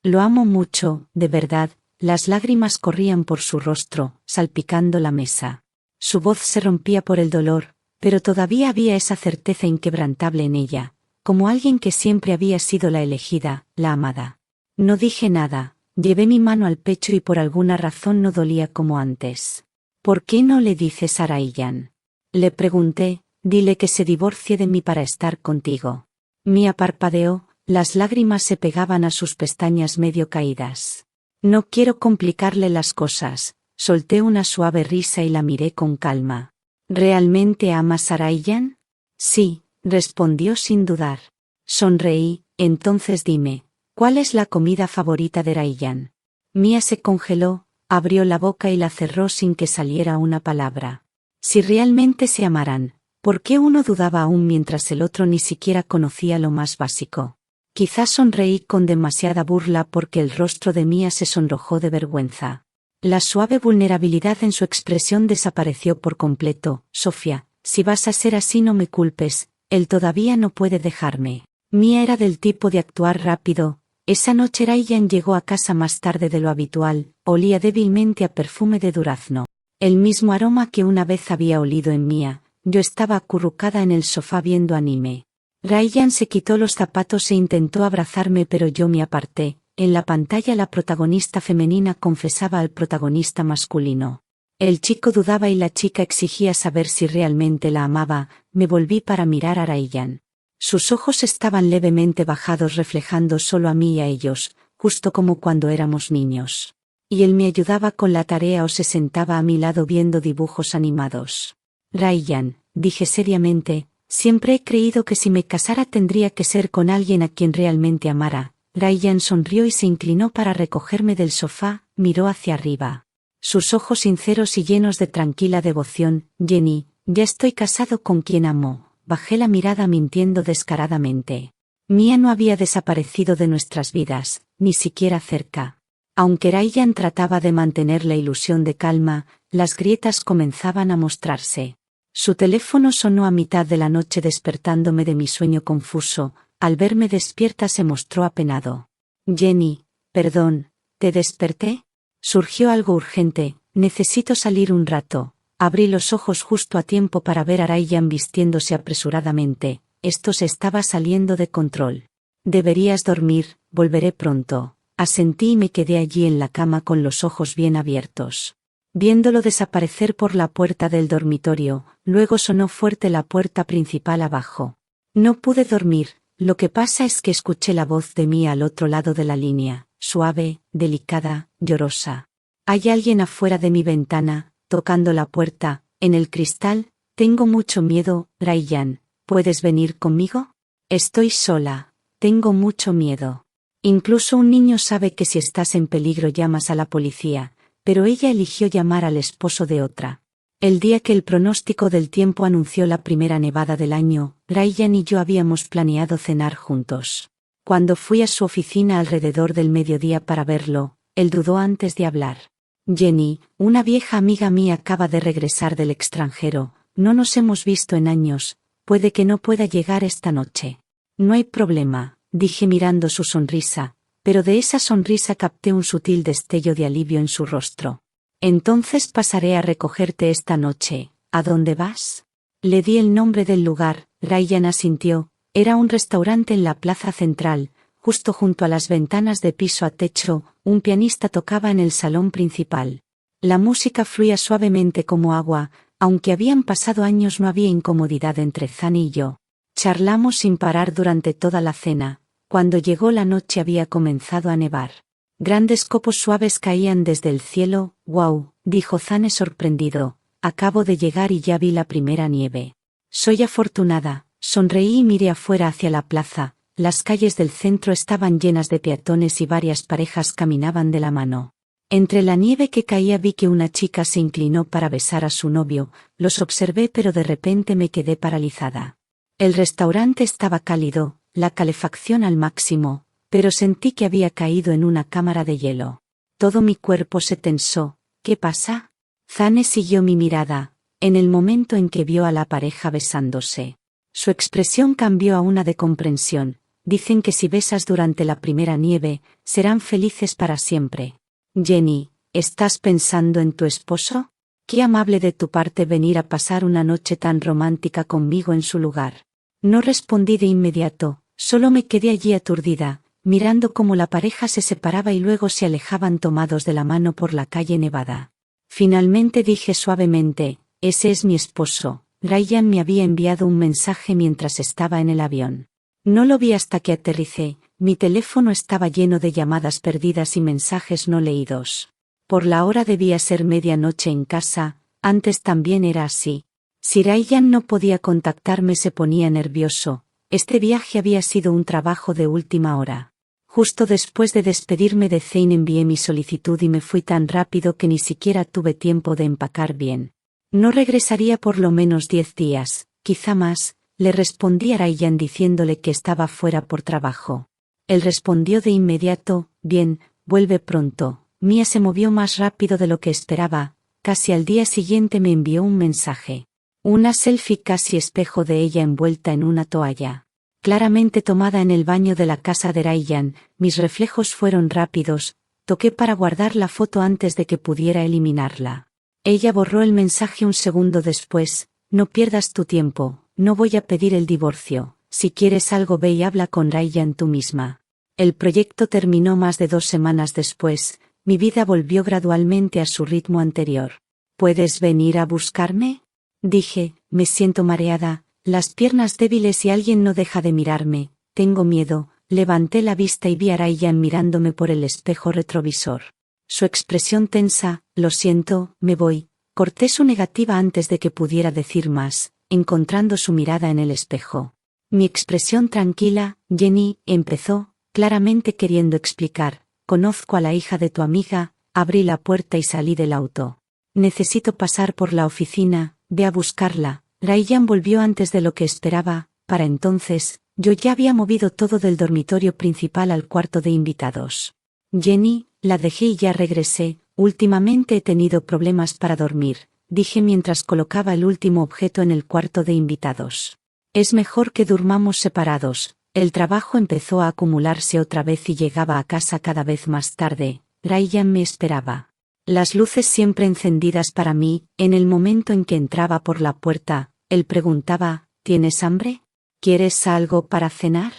Lo amo mucho, de verdad. Las lágrimas corrían por su rostro, salpicando la mesa. Su voz se rompía por el dolor, pero todavía había esa certeza inquebrantable en ella, como alguien que siempre había sido la elegida, la amada. No dije nada, llevé mi mano al pecho y por alguna razón no dolía como antes. ¿Por qué no le dices a Ryan? Le pregunté, dile que se divorcie de mí para estar contigo. Mia parpadeó, las lágrimas se pegaban a sus pestañas medio caídas. No quiero complicarle las cosas, solté una suave risa y la miré con calma. ¿Realmente amas a Ryan? Sí, respondió sin dudar. Sonreí, entonces dime, ¿cuál es la comida favorita de Ryan? Mia se congeló, abrió la boca y la cerró sin que saliera una palabra. Si realmente se amaran, ¿por qué uno dudaba aún mientras el otro ni siquiera conocía lo más básico? Quizás sonreí con demasiada burla porque el rostro de Mia se sonrojó de vergüenza. La suave vulnerabilidad en su expresión desapareció por completo. Sofía, si vas a ser así no me culpes, él todavía no puede dejarme. Mia era del tipo de actuar rápido. Esa noche Ryan llegó a casa más tarde de lo habitual, olía débilmente a perfume de durazno. El mismo aroma que una vez había olido en Mia. Yo estaba acurrucada en el sofá viendo anime. Ryan se quitó los zapatos e intentó abrazarme pero yo me aparté. En la pantalla la protagonista femenina confesaba al protagonista masculino. El chico dudaba y la chica exigía saber si realmente la amaba. Me volví para mirar a Ryan. Sus ojos estaban levemente bajados reflejando solo a mí y a ellos, justo como cuando éramos niños. Y él me ayudaba con la tarea o se sentaba a mi lado viendo dibujos animados. Ryan, dije seriamente, siempre he creído que si me casara tendría que ser con alguien a quien realmente amara. Ryan sonrió y se inclinó para recogerme del sofá, miró hacia arriba. Sus ojos sinceros y llenos de tranquila devoción. Jenny, ya estoy casado con quien amo. Bajé la mirada mintiendo descaradamente. Mia no había desaparecido de nuestras vidas, ni siquiera cerca. Aunque Ryan trataba de mantener la ilusión de calma, las grietas comenzaban a mostrarse. Su teléfono sonó a mitad de la noche despertándome de mi sueño confuso. Al verme despierta se mostró apenado. Jenny, perdón, ¿te desperté? Surgió algo urgente, necesito salir un rato. Abrí los ojos justo a tiempo para ver a Ryan vistiéndose apresuradamente. Esto se estaba saliendo de control. Deberías dormir, volveré pronto. Asentí y me quedé allí en la cama con los ojos bien abiertos. Viéndolo desaparecer por la puerta del dormitorio, luego sonó fuerte la puerta principal abajo. No pude dormir, lo que pasa es que escuché la voz de Mia al otro lado de la línea, suave, delicada, llorosa. Hay alguien afuera de mi ventana, tocando la puerta, en el cristal. Tengo mucho miedo, Ryan, ¿puedes venir conmigo? Estoy sola, tengo mucho miedo. Incluso un niño sabe que si estás en peligro llamas a la policía, pero ella eligió llamar al esposo de otra. El día que el pronóstico del tiempo anunció la primera nevada del año, Ryan y yo habíamos planeado cenar juntos. Cuando fui a su oficina alrededor del mediodía para verlo, él dudó antes de hablar. Jenny, una vieja amiga mía acaba de regresar del extranjero, no nos hemos visto en años, puede que no pueda llegar esta noche. No hay problema, dije mirando su sonrisa, pero de esa sonrisa capté un sutil destello de alivio en su rostro. Entonces pasaré a recogerte esta noche. ¿A dónde vas? Le di el nombre del lugar, Ryan asintió. Era un restaurante en la plaza central, justo junto a las ventanas de piso a techo. Un pianista tocaba en el salón principal. La música fluía suavemente como agua, aunque habían pasado años no había incomodidad entre Zanny y yo. Charlamos sin parar durante toda la cena. Cuando llegó la noche había comenzado a nevar. Grandes copos suaves caían desde el cielo. «Wow», dijo Zanny sorprendido, «acabo de llegar y ya vi la primera nieve». «Soy afortunada», sonreí y miré afuera hacia la plaza. Las calles del centro estaban llenas de peatones y varias parejas caminaban de la mano. Entre la nieve que caía vi que una chica se inclinó para besar a su novio. Los observé pero de repente me quedé paralizada. El restaurante estaba cálido, la calefacción al máximo, pero sentí que había caído en una cámara de hielo. Todo mi cuerpo se tensó. «¿Qué pasa?» Zanny siguió mi mirada, en el momento en que vio a la pareja besándose. Su expresión cambió a una de comprensión. «Dicen que si besas durante la primera nieve, serán felices para siempre». «Jenny, ¿estás pensando en tu esposo? Qué amable de tu parte venir a pasar una noche tan romántica conmigo en su lugar». No respondí de inmediato, solo me quedé allí aturdida, mirando cómo la pareja se separaba y luego se alejaban tomados de la mano por la calle nevada. Finalmente dije suavemente: «Ese es mi esposo». Ryan me había enviado un mensaje mientras estaba en el avión. No lo vi hasta que aterricé. Mi teléfono estaba lleno de llamadas perdidas y mensajes no leídos. Por la hora debía ser medianoche en casa. Antes también era así. Si Ryan no podía contactarme se ponía nervioso. Este viaje había sido un trabajo de última hora. Justo después de despedirme de Zane envié mi solicitud y me fui tan rápido que ni siquiera tuve tiempo de empacar bien. No regresaría por lo menos 10 días, quizá más. Le respondí a Ryan diciéndole que estaba fuera por trabajo. Él respondió de inmediato: «Bien, vuelve pronto». Mia se movió más rápido de lo que esperaba. Casi al día siguiente me envió un mensaje. Una selfie casi espejo de ella envuelta en una toalla. Claramente tomada en el baño de la casa de Ryan. Mis reflejos fueron rápidos. Toqué para guardar la foto antes de que pudiera eliminarla. Ella borró el mensaje un segundo después. «No pierdas tu tiempo, no voy a pedir el divorcio. Si quieres algo ve y habla con Ryan tú misma». El proyecto terminó más de 2 semanas después. Mi vida volvió gradualmente a su ritmo anterior. «¿Puedes venir a buscarme?», dije. «Me siento mareada, las piernas débiles y alguien no deja de mirarme. Tengo miedo». Levanté la vista y vi a Ryan mirándome por el espejo retrovisor. Su expresión tensa. «Lo siento, me voy». Corté su negativa antes de que pudiera decir más, encontrando su mirada en el espejo. Mi expresión tranquila. «Jenny», empezó, claramente queriendo explicar. «Conozco a la hija de tu amiga». Abrí la puerta y salí del auto. «Necesito pasar por la oficina, ve a buscarla». Ryan volvió antes de lo que esperaba. Para entonces, yo ya había movido todo del dormitorio principal al cuarto de invitados. «Jenny, la dejé y ya regresé. Últimamente he tenido problemas para dormir», dije mientras colocaba el último objeto en el cuarto de invitados. «Es mejor que durmamos separados». El trabajo empezó a acumularse otra vez y llegaba a casa cada vez más tarde. Ryan me esperaba. Las luces siempre encendidas para mí. En el momento en que entraba por la puerta, él preguntaba: «¿Tienes hambre? ¿Quieres algo para cenar?».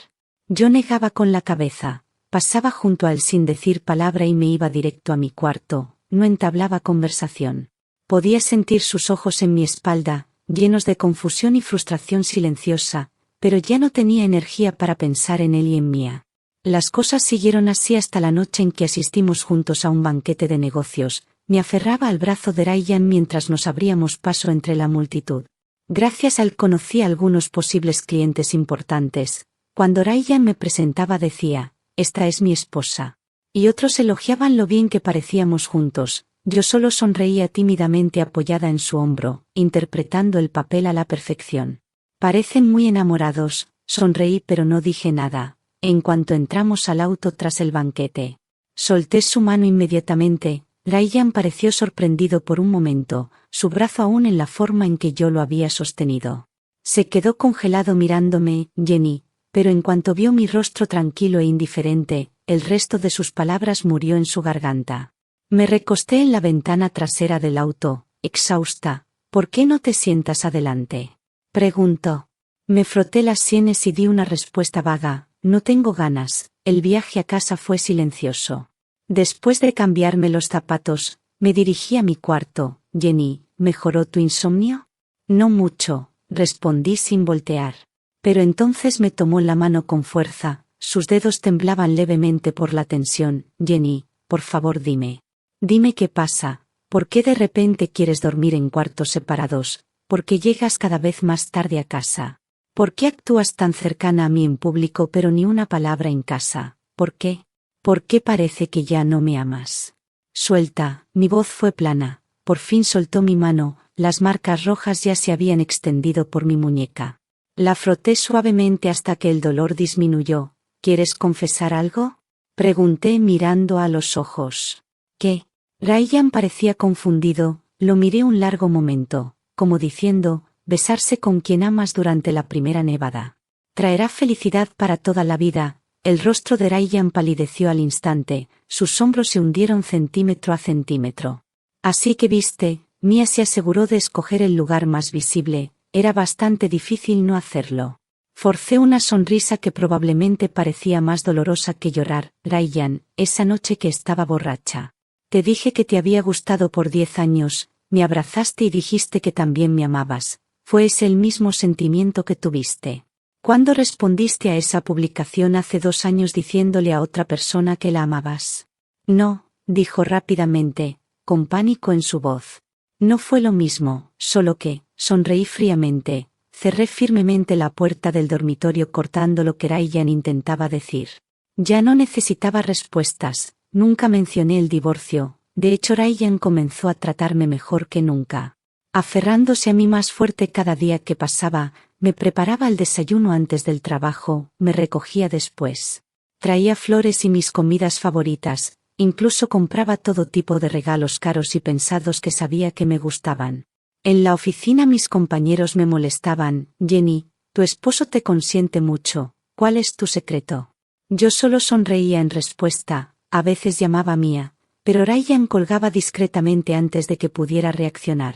Yo negaba con la cabeza. Pasaba junto a él sin decir palabra y me iba directo a mi cuarto. No entablaba conversación. Podía sentir sus ojos en mi espalda, llenos de confusión y frustración silenciosa, pero ya no tenía energía para pensar en él y en Mia. Las cosas siguieron así hasta la noche en que asistimos juntos a un banquete de negocios. Me aferraba al brazo de Ryan mientras nos abríamos paso entre la multitud. Gracias a él conocí a algunos posibles clientes importantes. Cuando Ryan me presentaba decía: «Esta es mi esposa». Y otros elogiaban lo bien que parecíamos juntos. Yo solo sonreía tímidamente apoyada en su hombro, interpretando el papel a la perfección. «Parecen muy enamorados», sonreí pero no dije nada. En cuanto entramos al auto tras el banquete, solté su mano inmediatamente. Ryan pareció sorprendido por un momento, su brazo aún en la forma en que yo lo había sostenido. Se quedó congelado mirándome. «Jenny», pero en cuanto vio mi rostro tranquilo e indiferente, el resto de sus palabras murió en su garganta. Me recosté en la ventana trasera del auto, exhausta. «¿Por qué no te sientas adelante?», preguntó. Me froté las sienes y di una respuesta vaga: no tengo ganas. El viaje a casa fue silencioso. Después de cambiarme los zapatos, me dirigí a mi cuarto. Jenny, ¿mejoró tu insomnio? No mucho, respondí sin voltear. Pero entonces me tomó la mano con fuerza, sus dedos temblaban levemente por la tensión. Jenny, por favor dime. Dime qué pasa, ¿por qué de repente quieres dormir en cuartos separados? ¿Por qué llegas cada vez más tarde a casa? ¿Por qué actúas tan cercana a mí en público pero ni una palabra en casa? ¿Por qué? ¿Por qué parece que ya no me amas? Suelta, mi voz fue plana, por fin soltó mi mano, las marcas rojas ya se habían extendido por mi muñeca. La froté suavemente hasta que el dolor disminuyó. ¿Quieres confesar algo? Pregunté mirando a los ojos. ¿Qué? Ryan parecía confundido, lo miré un largo momento, como diciendo, besarse con quien amas durante la primera nevada. Traerá felicidad para toda la vida. El rostro de Ryan palideció al instante, sus hombros se hundieron centímetro a centímetro. Así que viste, Mia se aseguró de escoger el lugar más visible, era bastante difícil no hacerlo. Forcé una sonrisa que probablemente parecía más dolorosa que llorar. Ryan, esa noche que estaba borracha. Te dije que te había gustado por 10 años, me abrazaste y dijiste que también me amabas. ¿Fue ese el mismo sentimiento que tuviste? ¿Cuándo respondiste a esa publicación hace 2 años diciéndole a otra persona que la amabas? No, dijo rápidamente, con pánico en su voz. No fue lo mismo, solo que, sonreí fríamente, cerré firmemente la puerta del dormitorio cortando lo que Ryan intentaba decir. Ya no necesitaba respuestas, nunca mencioné el divorcio, de hecho Ryan comenzó a tratarme mejor que nunca. Aferrándose a mí más fuerte cada día que pasaba, me preparaba el desayuno antes del trabajo, me recogía después. Traía flores y mis comidas favoritas, incluso compraba todo tipo de regalos caros y pensados que sabía que me gustaban. En la oficina mis compañeros me molestaban: Jenny, tu esposo te consiente mucho, ¿cuál es tu secreto? Yo solo sonreía en respuesta, a veces llamaba Mia, pero Ryan colgaba discretamente antes de que pudiera reaccionar.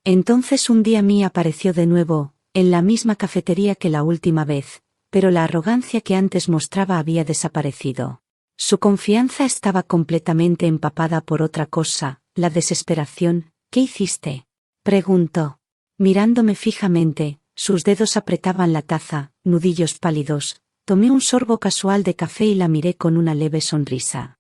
Entonces un día Mia apareció de nuevo, en la misma cafetería que la última vez, pero la arrogancia que antes mostraba había desaparecido. Su confianza estaba completamente empapada por otra cosa, la desesperación. ¿Qué hiciste?, preguntó. Mirándome fijamente, sus dedos apretaban la taza, nudillos pálidos. Tomé un sorbo casual de café y la miré con una leve sonrisa.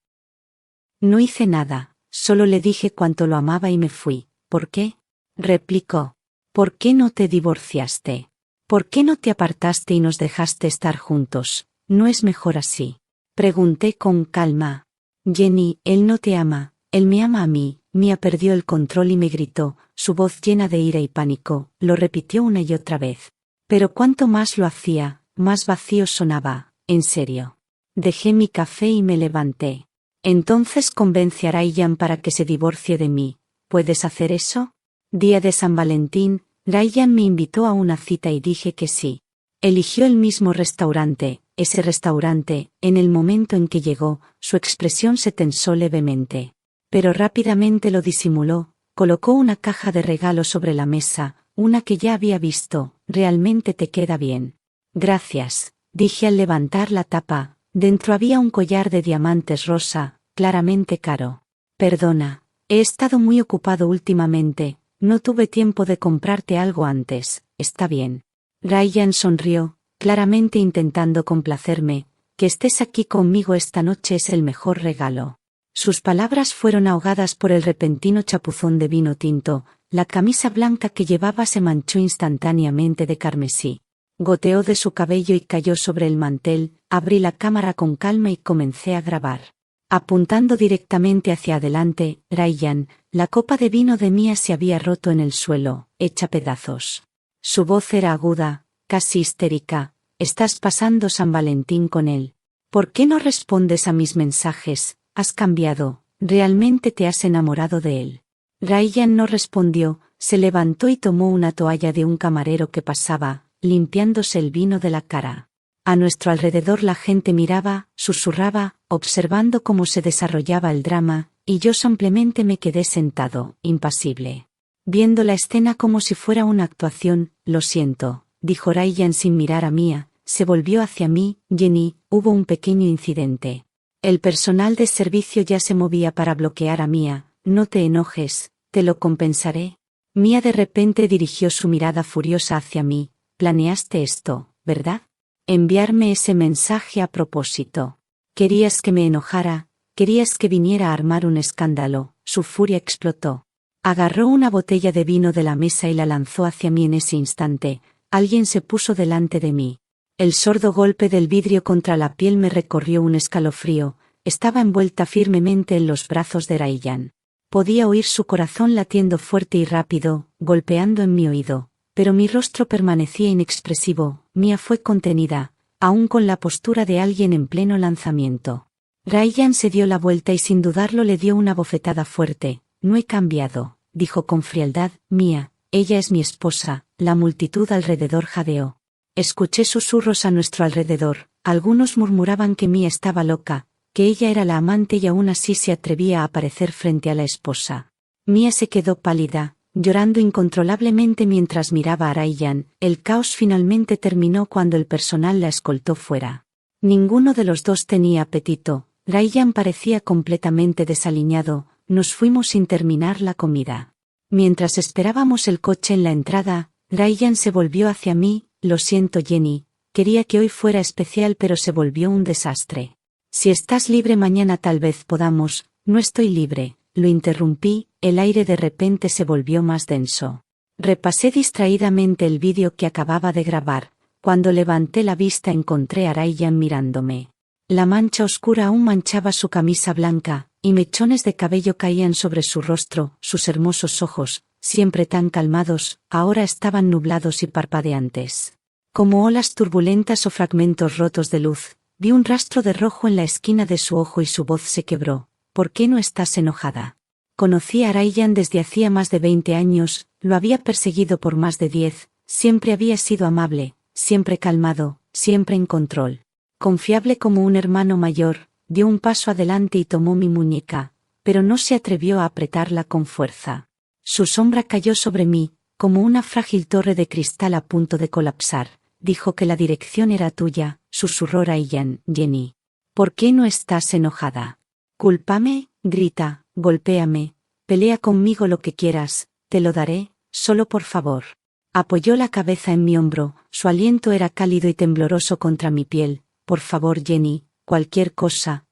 No hice nada, solo le dije cuánto lo amaba y me fui. ¿Por qué?, replicó. ¿Por qué no te divorciaste? ¿Por qué no te apartaste y nos dejaste estar juntos? ¿No es mejor así?, pregunté con calma. Jenny, él no te ama, él me ama a mí. Mia perdió el control y me gritó, su voz llena de ira y pánico, lo repitió una y otra vez. Pero cuanto más lo hacía, más vacío sonaba. En serio. Dejé mi café y me levanté. Entonces convence a Ryan para que se divorcie de mí. ¿Puedes hacer eso? Día de San Valentín, Ryan me invitó a una cita y dije que sí. Eligió el mismo restaurante. Ese restaurante, en el momento en que llegó, su expresión se tensó levemente. Pero rápidamente lo disimuló, colocó una caja de regalo sobre la mesa, una que ya había visto. Realmente te queda bien. Gracias, dije al levantar la tapa. Dentro había un collar de diamantes rosa, claramente caro. Perdona, he estado muy ocupado últimamente, no tuve tiempo de comprarte algo antes. Está bien. Ryan sonrió, claramente intentando complacerme. Que estés aquí conmigo esta noche es el mejor regalo. Sus palabras fueron ahogadas por el repentino chapuzón de vino tinto, la camisa blanca que llevaba se manchó instantáneamente de carmesí. Goteó de su cabello y cayó sobre el mantel. Abrí la cámara con calma y comencé a grabar. Apuntando directamente hacia adelante, Ryan, la copa de vino de Mia se había roto en el suelo, hecha pedazos. Su voz era aguda, casi histérica. Estás pasando San Valentín con él. ¿Por qué no respondes a mis mensajes? Has cambiado, realmente te has enamorado de él. Ryan no respondió, se levantó y tomó una toalla de un camarero que pasaba, limpiándose el vino de la cara. A nuestro alrededor la gente miraba, susurraba, observando cómo se desarrollaba el drama, y yo simplemente me quedé sentado, impasible. Viendo la escena como si fuera una actuación. Lo siento, dijo Ryan sin mirar a Mia, se volvió hacia mí. Jenny, hubo un pequeño incidente. El personal de servicio ya se movía para bloquear a Mia. No te enojes, te lo compensaré. Mia de repente dirigió su mirada furiosa hacia mí. Planeaste esto, ¿verdad? Enviarme ese mensaje a propósito. Querías que me enojara, querías que viniera a armar un escándalo. Su furia explotó. Agarró una botella de vino de la mesa y la lanzó hacia mí en ese instante. Alguien se puso delante de mí. El sordo golpe del vidrio contra la piel me recorrió un escalofrío. Estaba envuelta firmemente en los brazos de Ryan. Podía oír su corazón latiendo fuerte y rápido, golpeando en mi oído, pero mi rostro permanecía inexpresivo. Mia fue contenida, aún con la postura de alguien en pleno lanzamiento. Ryan se dio la vuelta y sin dudarlo le dio una bofetada fuerte. No he cambiado, dijo con frialdad. Mia, ella es mi esposa. La multitud alrededor jadeó. Escuché susurros a nuestro alrededor. Algunos murmuraban que Mia estaba loca, que ella era la amante y aún así se atrevía a aparecer frente a la esposa. Mia se quedó pálida, llorando incontrolablemente mientras miraba a Ryan. El caos finalmente terminó cuando el personal la escoltó fuera. Ninguno de los dos tenía apetito. Ryan parecía completamente desaliñado. Nos fuimos sin terminar la comida. Mientras esperábamos el coche en la entrada, Ryan se volvió hacia mí. Lo siento, Jenny, quería que hoy fuera especial pero se volvió un desastre. Si estás libre mañana tal vez podamos. No estoy libre, lo interrumpí. El aire de repente se volvió más denso. Repasé distraídamente el vídeo que acababa de grabar. Cuando levanté la vista encontré a Ryan mirándome. La mancha oscura aún manchaba su camisa blanca, y mechones de cabello caían sobre su rostro. Sus hermosos ojos, siempre tan calmados, ahora estaban nublados y parpadeantes. Como olas turbulentas o fragmentos rotos de luz. Vi un rastro de rojo en la esquina de su ojo y su voz se quebró. ¿Por qué no estás enojada? Conocí a Ryan desde hacía más de 20 años, lo había perseguido por más de 10, siempre había sido amable, siempre calmado, siempre en control. Confiable como un hermano mayor, dio un paso adelante y tomó mi muñeca, pero no se atrevió a apretarla con fuerza. Su sombra cayó sobre mí, como una frágil torre de cristal a punto de colapsar. Dijo que la dirección era tuya, susurró Ryan. Jenny, ¿por qué no estás enojada? Cúlpame, grita, golpéame, pelea conmigo lo que quieras, te lo daré, solo por favor. Apoyó la cabeza en mi hombro, su aliento era cálido y tembloroso contra mi piel. Por favor, Jenny, cualquier cosa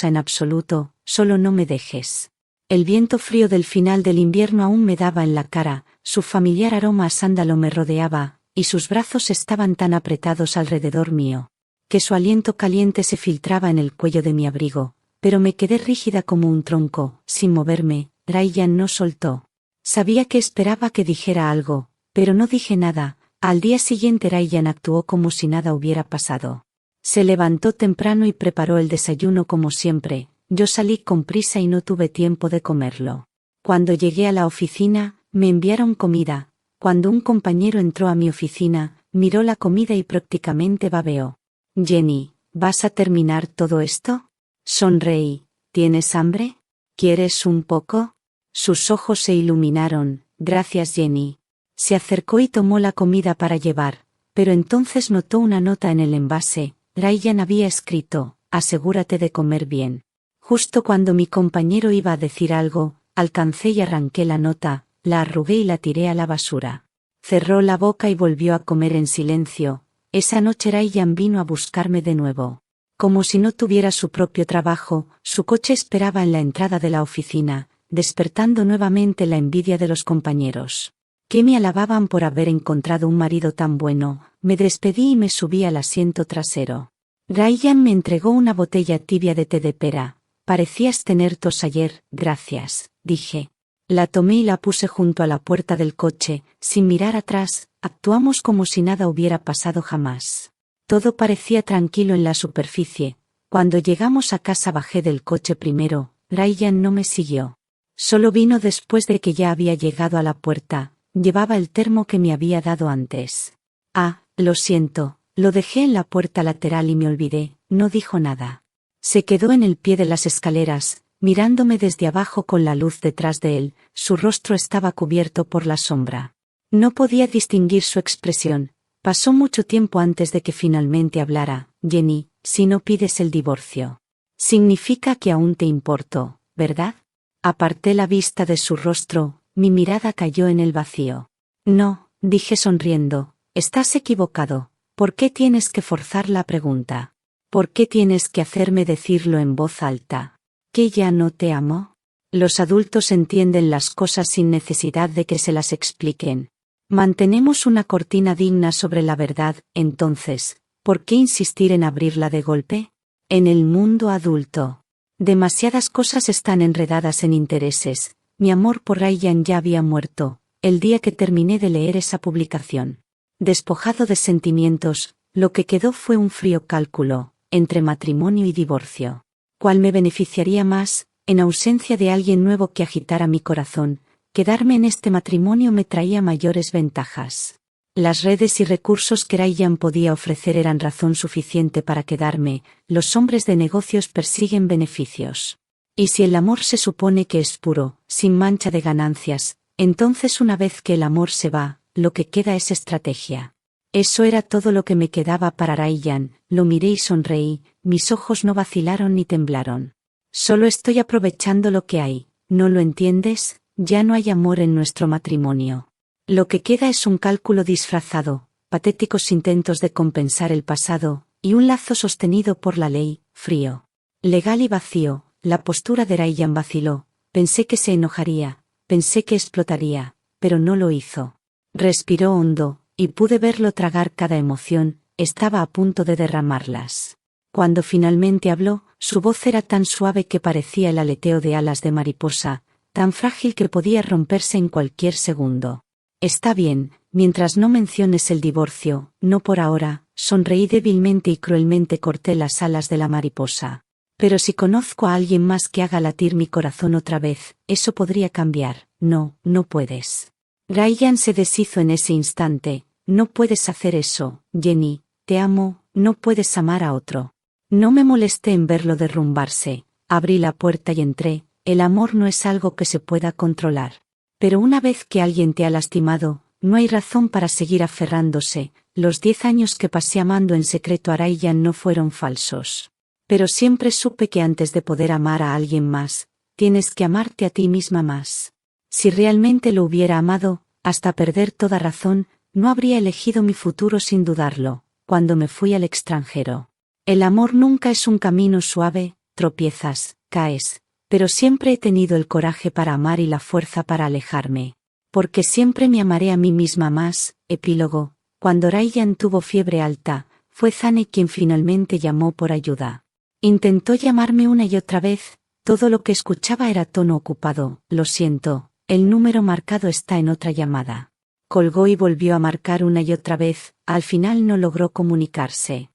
en absoluto, solo no me dejes. El viento frío del final del invierno aún me daba en la cara, su familiar aroma a sándalo me rodeaba, y sus brazos estaban tan apretados alrededor mío, que su aliento caliente se filtraba en el cuello de mi abrigo, pero me quedé rígida como un tronco, sin moverme. Ryan no soltó. Sabía que esperaba que dijera algo, pero no dije nada. Al día siguiente Ryan actuó como si nada hubiera pasado. Se levantó temprano y preparó el desayuno como siempre. Yo salí con prisa y no tuve tiempo de comerlo. Cuando llegué a la oficina, me enviaron comida. Cuando un compañero entró a mi oficina, miró la comida y prácticamente babeó. Jenny, ¿vas a terminar todo esto? Sonreí. ¿Tienes hambre? ¿Quieres un poco? Sus ojos se iluminaron. Gracias, Jenny. Se acercó y tomó la comida para llevar, pero entonces notó una nota en el envase. Ryan había escrito, asegúrate de comer bien. Justo cuando mi compañero iba a decir algo, alcancé y arranqué la nota. La arrugué y la tiré a la basura. Cerró la boca y volvió a comer en silencio. Esa noche Ryan vino a buscarme de nuevo. Como si no tuviera su propio trabajo, su coche esperaba en la entrada de la oficina, despertando nuevamente la envidia de los compañeros. Que me alababan por haber encontrado un marido tan bueno. Me despedí y me subí al asiento trasero. Ryan me entregó una botella tibia de té de pera. Parecías tener tos ayer. Gracias, dije. La tomé y la puse junto a la puerta del coche, sin mirar atrás. Actuamos como si nada hubiera pasado jamás. Todo parecía tranquilo en la superficie. Cuando llegamos a casa bajé del coche primero. Ryan no me siguió. Solo vino después de que ya había llegado a la puerta. Llevaba el termo que me había dado antes. Ah, lo siento, lo dejé en la puerta lateral y me olvidé. No dijo nada. Se quedó en el pie de las escaleras, mirándome desde abajo con la luz detrás de él. Su rostro estaba cubierto por la sombra. No podía distinguir su expresión, Pasó mucho tiempo antes de que finalmente hablara. Jenny, si no pides el divorcio, significa que aún te importo, ¿verdad? Aparté la vista de su rostro, mi mirada cayó en el vacío. No, dije sonriendo, estás equivocado. ¿Por qué tienes que forzar la pregunta? ¿Por qué tienes que hacerme decirlo en voz alta? ¿Que ya no te amo? Los adultos entienden las cosas sin necesidad de que se las expliquen. Mantenemos una cortina digna sobre la verdad, entonces, ¿por qué insistir en abrirla de golpe? En el mundo adulto, demasiadas cosas están enredadas en intereses. Mi amor por Ryan ya había muerto, el día que terminé de leer esa publicación. Despojado de sentimientos, lo que quedó fue un frío cálculo, entre matrimonio y divorcio. ¿Cuál me beneficiaría más, en ausencia de alguien nuevo que agitara mi corazón? Quedarme en este matrimonio me traía mayores ventajas. Las redes y recursos que Ryan podía ofrecer eran razón suficiente para quedarme. Los hombres de negocios persiguen beneficios. Y si el amor se supone que es puro, sin mancha de ganancias, entonces una vez que el amor se va, lo que queda es estrategia. Eso era todo lo que me quedaba para Ryan. Lo miré y sonreí, mis ojos no vacilaron ni temblaron. Solo estoy aprovechando lo que hay, ¿no lo entiendes? Ya no hay amor en nuestro matrimonio. Lo que queda es un cálculo disfrazado, patéticos intentos de compensar el pasado, y un lazo sostenido por la ley, frío, legal y vacío. La postura de Ryan vaciló, pensé que se enojaría, pensé que explotaría, pero no lo hizo. Respiró hondo, y pude verlo tragar cada emoción, estaba a punto de derramarlas. Cuando finalmente habló, su voz era tan suave que parecía el aleteo de alas de mariposa, tan frágil que podía romperse en cualquier segundo. Está bien, mientras no menciones el divorcio, no por ahora. Sonreí débilmente y cruelmente corté las alas de la mariposa. Pero si conozco a alguien más que haga latir mi corazón otra vez, eso podría cambiar. No, no puedes. Ryan se deshizo en ese instante. No puedes hacer eso, Jenny, te amo, no puedes amar a otro. No me molesté en verlo derrumbarse, abrí la puerta y entré. El amor no es algo que se pueda controlar. Pero una vez que alguien te ha lastimado, no hay razón para seguir aferrándose. Los 10 años que pasé amando en secreto a Ryan no fueron falsos. Pero siempre supe que antes de poder amar a alguien más, tienes que amarte a ti misma más. Si realmente lo hubiera amado, hasta perder toda razón, no habría elegido mi futuro sin dudarlo, cuando me fui al extranjero. El amor nunca es un camino suave, tropiezas, caes, pero siempre he tenido el coraje para amar y la fuerza para alejarme. Porque siempre me amaré a mí misma más. Epílogo. Cuando Ryan tuvo fiebre alta, fue Zane quien finalmente llamó por ayuda. Intentó llamarme una y otra vez, todo lo que escuchaba era tono ocupado. Lo siento, el número marcado está en otra llamada. Colgó y volvió a marcar una y otra vez, al final no logró comunicarse.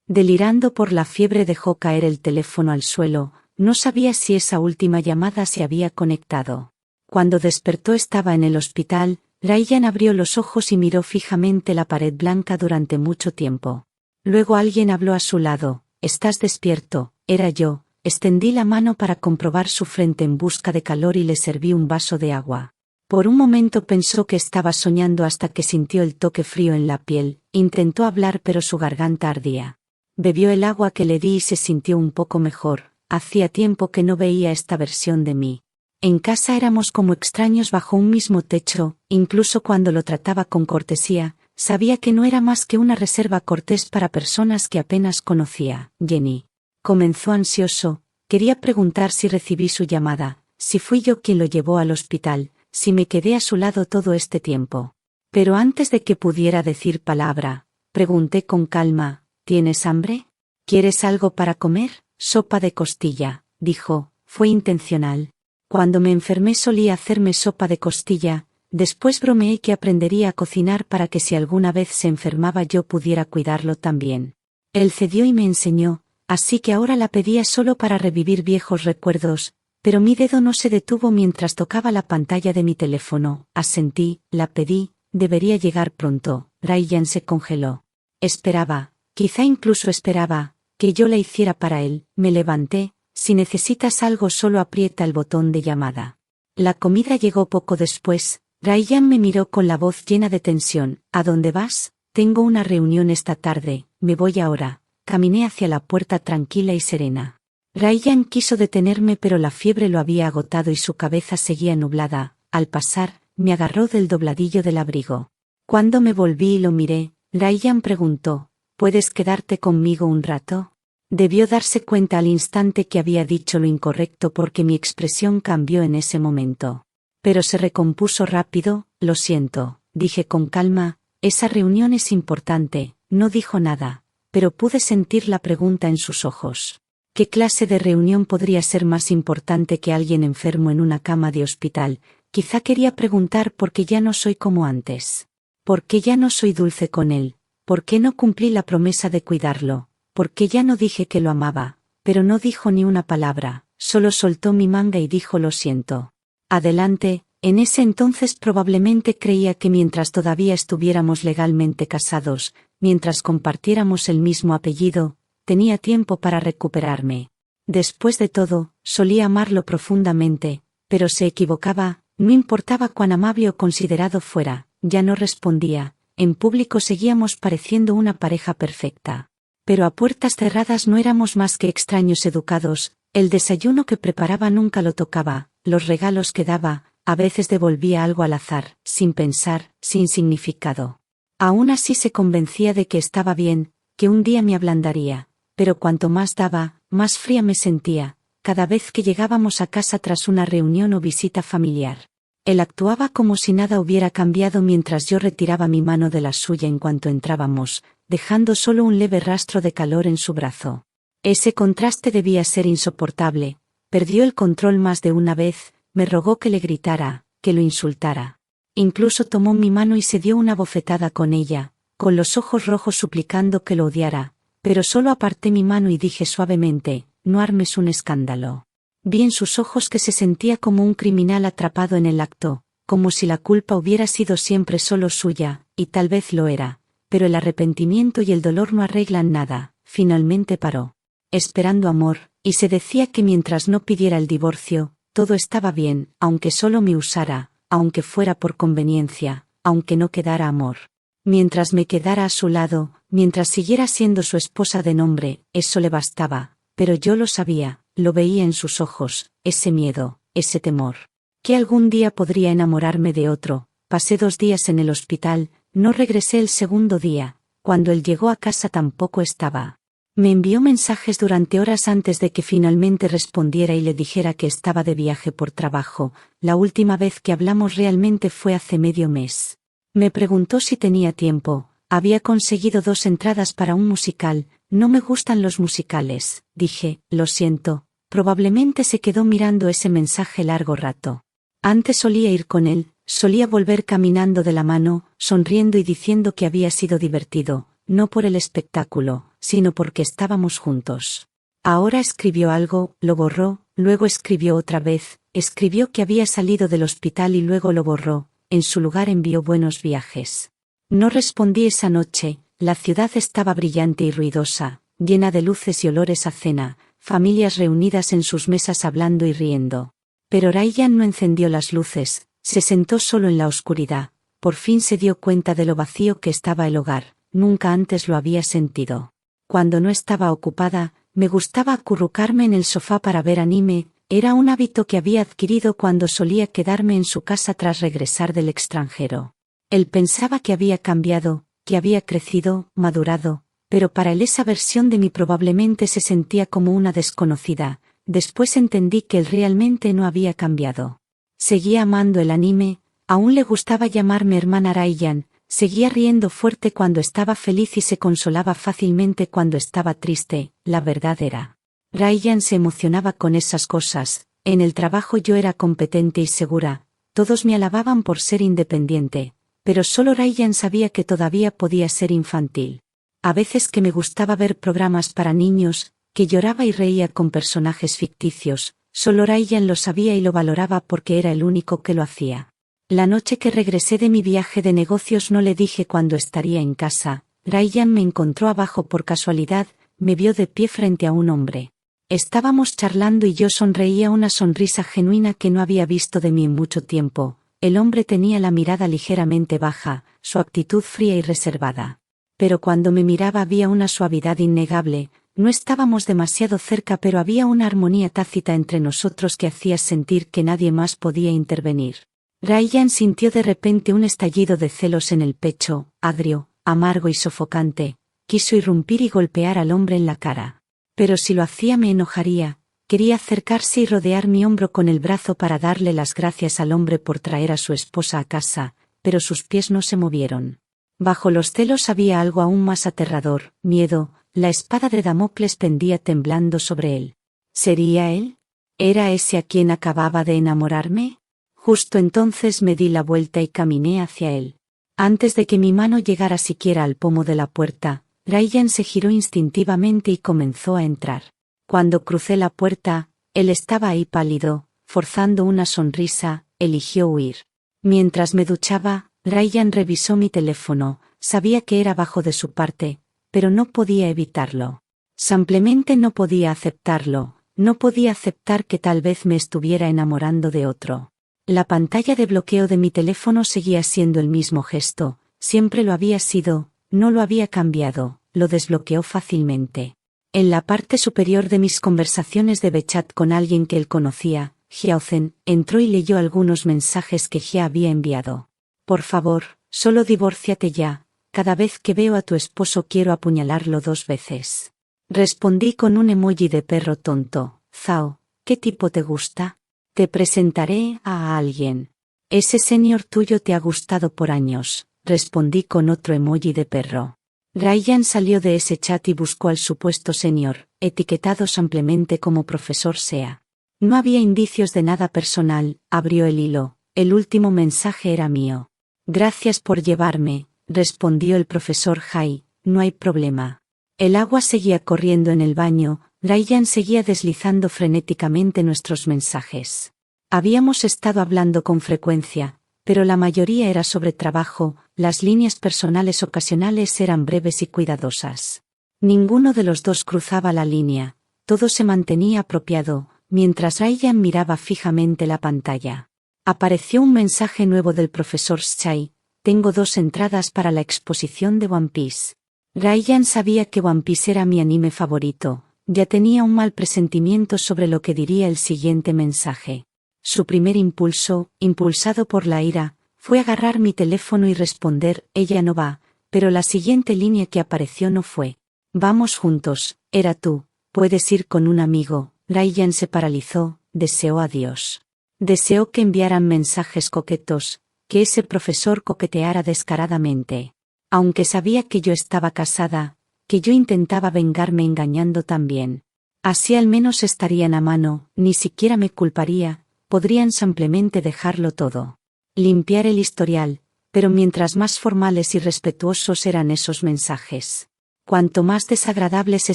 Delirando por la fiebre dejó caer el teléfono al suelo, no sabía si esa última llamada se había conectado. Cuando despertó estaba en el hospital. Ryan abrió los ojos y miró fijamente la pared blanca durante mucho tiempo. Luego alguien habló a su lado. «¿Estás despierto?» Era yo. Extendí la mano para comprobar su frente en busca de calor y le serví un vaso de agua. Por un momento pensó que estaba soñando hasta que sintió el toque frío en la piel. Intentó hablar pero su garganta ardía. Bebió el agua que le di y se sintió un poco mejor. Hacía tiempo que no veía esta versión de mí. En casa éramos como extraños bajo un mismo techo, incluso cuando lo trataba con cortesía, sabía que no era más que una reserva cortés para personas que apenas conocía. Jenny. Comenzó ansioso, quería preguntar si recibí su llamada, si fui yo quien lo llevó al hospital, si me quedé a su lado todo este tiempo. Pero antes de que pudiera decir palabra, pregunté con calma, ¿tienes hambre? ¿Quieres algo para comer? Sopa de costilla, dijo, fue intencional. Cuando me enfermé solía hacerme sopa de costilla, después bromeé que aprendería a cocinar para que si alguna vez se enfermaba yo pudiera cuidarlo también. Él cedió y me enseñó, así que ahora la pedía solo para revivir viejos recuerdos, pero mi dedo no se detuvo mientras tocaba la pantalla de mi teléfono. Asentí, la pedí, debería llegar pronto. Ryan se congeló. Esperaba, quizá incluso esperaba, que yo la hiciera para él. Me levanté. Si necesitas algo solo aprieta el botón de llamada. La comida llegó poco después. Ryan me miró con la voz llena de tensión. ¿A dónde vas? tengo una reunión esta tarde, me voy ahora. Caminé hacia la puerta tranquila y serena. Ryan quiso detenerme pero la fiebre lo había agotado y su cabeza seguía nublada. Al pasar, me agarró del dobladillo del abrigo. Cuando me volví y lo miré, Ryan preguntó, ¿puedes quedarte conmigo un rato? Debió darse cuenta al instante que había dicho lo incorrecto porque mi expresión cambió en ese momento. Pero se recompuso rápido. Lo siento, dije con calma, esa reunión es importante. No dijo nada, pero pude sentir la pregunta en sus ojos. ¿Qué clase de reunión podría ser más importante que alguien enfermo en una cama de hospital? Quizá quería preguntar por qué ya no soy como antes. ¿Por qué ya no soy dulce con él? ¿Por qué no cumplí la promesa de cuidarlo? ¿Por qué ya no dije que lo amaba? Pero no dijo ni una palabra, solo soltó mi manga y dijo lo siento. Adelante. En ese entonces probablemente creía que mientras todavía estuviéramos legalmente casados, mientras compartiéramos el mismo apellido, tenía tiempo para recuperarme. Después de todo, solía amarlo profundamente, pero se equivocaba, no importaba cuán amable o considerado fuera, ya no respondía, en público seguíamos pareciendo una pareja perfecta. Pero a puertas cerradas no éramos más que extraños educados, el desayuno que preparaba nunca lo tocaba, los regalos que daba, a veces devolvía algo al azar, sin pensar, sin significado. Aún así se convencía de que estaba bien, que un día me ablandaría, pero cuanto más daba, más fría me sentía, cada vez que llegábamos a casa tras una reunión o visita familiar. Él actuaba como si nada hubiera cambiado mientras yo retiraba mi mano de la suya en cuanto entrábamos, dejando solo un leve rastro de calor en su brazo. Ese contraste debía ser insoportable. Perdió el control más de una vez, me rogó que le gritara, que lo insultara. Incluso tomó mi mano y se dio una bofetada con ella, con los ojos rojos suplicando que lo odiara, pero solo aparté mi mano y dije suavemente, no armes un escándalo. Vi en sus ojos que se sentía como un criminal atrapado en el acto, como si la culpa hubiera sido siempre solo suya, y tal vez lo era, pero el arrepentimiento y el dolor no arreglan nada. Finalmente paró, esperando amor, y se decía que mientras no pidiera el divorcio, todo estaba bien, aunque solo me usara, aunque fuera por conveniencia, aunque no quedara amor. Mientras me quedara a su lado, mientras siguiera siendo su esposa de nombre, eso le bastaba, pero yo lo sabía, lo veía en sus ojos, ese miedo, ese temor. Que algún día podría enamorarme de otro. Pasé 2 días en el hospital, no regresé el segundo día, cuando él llegó a casa tampoco estaba. Me envió mensajes durante horas antes de que finalmente respondiera y le dijera que estaba de viaje por trabajo. La última vez que hablamos realmente fue hace medio mes. Me preguntó si tenía tiempo. Había conseguido 2 entradas para un musical. No me gustan los musicales, dije, lo siento. Probablemente se quedó mirando ese mensaje largo rato. Antes solía ir con él, solía volver caminando de la mano, sonriendo y diciendo que había sido divertido, no por el espectáculo, sino porque estábamos juntos. Ahora escribió algo, lo borró, luego escribió otra vez, escribió que había salido del hospital y luego lo borró, en su lugar envió buenos viajes. No respondí esa noche, la ciudad estaba brillante y ruidosa, llena de luces y olores a cena, familias reunidas en sus mesas hablando y riendo. Pero Ryan no encendió las luces, se sentó solo en la oscuridad, por fin se dio cuenta de lo vacío que estaba el hogar, nunca antes lo había sentido. Cuando no estaba ocupada, me gustaba acurrucarme en el sofá para ver anime, era un hábito que había adquirido cuando solía quedarme en su casa tras regresar del extranjero. Él pensaba que había cambiado, que había crecido, madurado, pero para él esa versión de mí probablemente se sentía como una desconocida. Después entendí que él realmente no había cambiado. Seguía amando el anime, aún le gustaba llamarme hermana Ryan, seguía riendo fuerte cuando estaba feliz y se consolaba fácilmente cuando estaba triste. La verdad era, Ryan se emocionaba con esas cosas. En el trabajo yo era competente y segura, todos me alababan por ser independiente, pero solo Ryan sabía que todavía podía ser infantil. A veces que me gustaba ver programas para niños, que lloraba y reía con personajes ficticios, solo Ryan lo sabía y lo valoraba porque era el único que lo hacía. La noche que regresé de mi viaje de negocios no le dije cuándo estaría en casa. Ryan me encontró abajo por casualidad, me vio de pie frente a un hombre. Estábamos charlando y yo sonreía una sonrisa genuina que no había visto de mí en mucho tiempo. El hombre tenía la mirada ligeramente baja, su actitud fría y reservada. pero cuando me miraba había una suavidad innegable. No estábamos demasiado cerca, pero había una armonía tácita entre nosotros que hacía sentir que nadie más podía intervenir. Ryan sintió de repente un estallido de celos en el pecho, agrio, amargo y sofocante. Quiso irrumpir y golpear al hombre en la cara. Pero si lo hacía me enojaría. Quería acercarse y rodear mi hombro con el brazo para darle las gracias al hombre por traer a su esposa a casa, pero sus pies no se movieron. Bajo los celos había algo aún más aterrador, miedo. La espada de Damocles pendía temblando sobre él. ¿Sería él? ¿Era ese a quien acababa de enamorarme? Justo entonces me di la vuelta y caminé hacia él. Antes de que mi mano llegara siquiera al pomo de la puerta, Ryan se giró instintivamente y comenzó a entrar. Cuando crucé la puerta, él estaba ahí pálido, forzando una sonrisa. Eligió huir. Mientras me duchaba, Ryan revisó mi teléfono. Sabía que era bajo de su parte, pero no podía evitarlo. Simplemente no podía aceptarlo. No podía aceptar que tal vez me estuviera enamorando de otro. La pantalla de bloqueo de mi teléfono seguía siendo el mismo gesto. Siempre lo había sido. No lo había cambiado. Lo desbloqueó fácilmente. En la parte superior de mis conversaciones de WeChat con alguien que él conocía, Jiaozen, entró y leyó algunos mensajes que Jia había enviado. Por favor, solo divórciate ya. Cada vez que veo a tu esposo quiero apuñalarlo 2 veces. Respondí con un emoji de perro tonto. Zhao, ¿qué tipo te gusta? Te presentaré a alguien. Ese señor tuyo te ha gustado por años. Respondí con otro emoji de perro. Ryan salió de ese chat y buscó al supuesto señor, etiquetado simplemente como profesor Sea. No había indicios de nada personal. Abrió el hilo. El último mensaje era mío. Gracias por llevarme. Respondió el profesor Hai, no hay problema. El agua seguía corriendo en el baño. Ryan seguía deslizando frenéticamente nuestros mensajes. Habíamos estado hablando con frecuencia, pero la mayoría era sobre trabajo. Las líneas personales ocasionales eran breves y cuidadosas. Ninguno de los dos cruzaba la línea. Todo se mantenía apropiado, mientras Ryan miraba fijamente la pantalla. Apareció un mensaje nuevo del profesor Chai. Tengo 2 entradas para la exposición de One Piece. Ryan sabía que One Piece era mi anime favorito. Ya tenía un mal presentimiento sobre lo que diría el siguiente mensaje. Su primer impulso, impulsado por la ira, fue agarrar mi teléfono y responder, ella no va, pero la siguiente línea que apareció no fue. Vamos juntos, era tú, puedes ir con un amigo. Ryan se paralizó, deseó a Dios. Deseó que enviaran mensajes coquetos, que ese profesor coqueteara descaradamente. Aunque sabía que yo estaba casada, que yo intentaba vengarme engañando también. Así al menos estarían a mano, ni siquiera me culparía, podrían simplemente dejarlo todo. Limpiar el historial, pero mientras más formales y respetuosos eran esos mensajes. Cuanto más desagradable se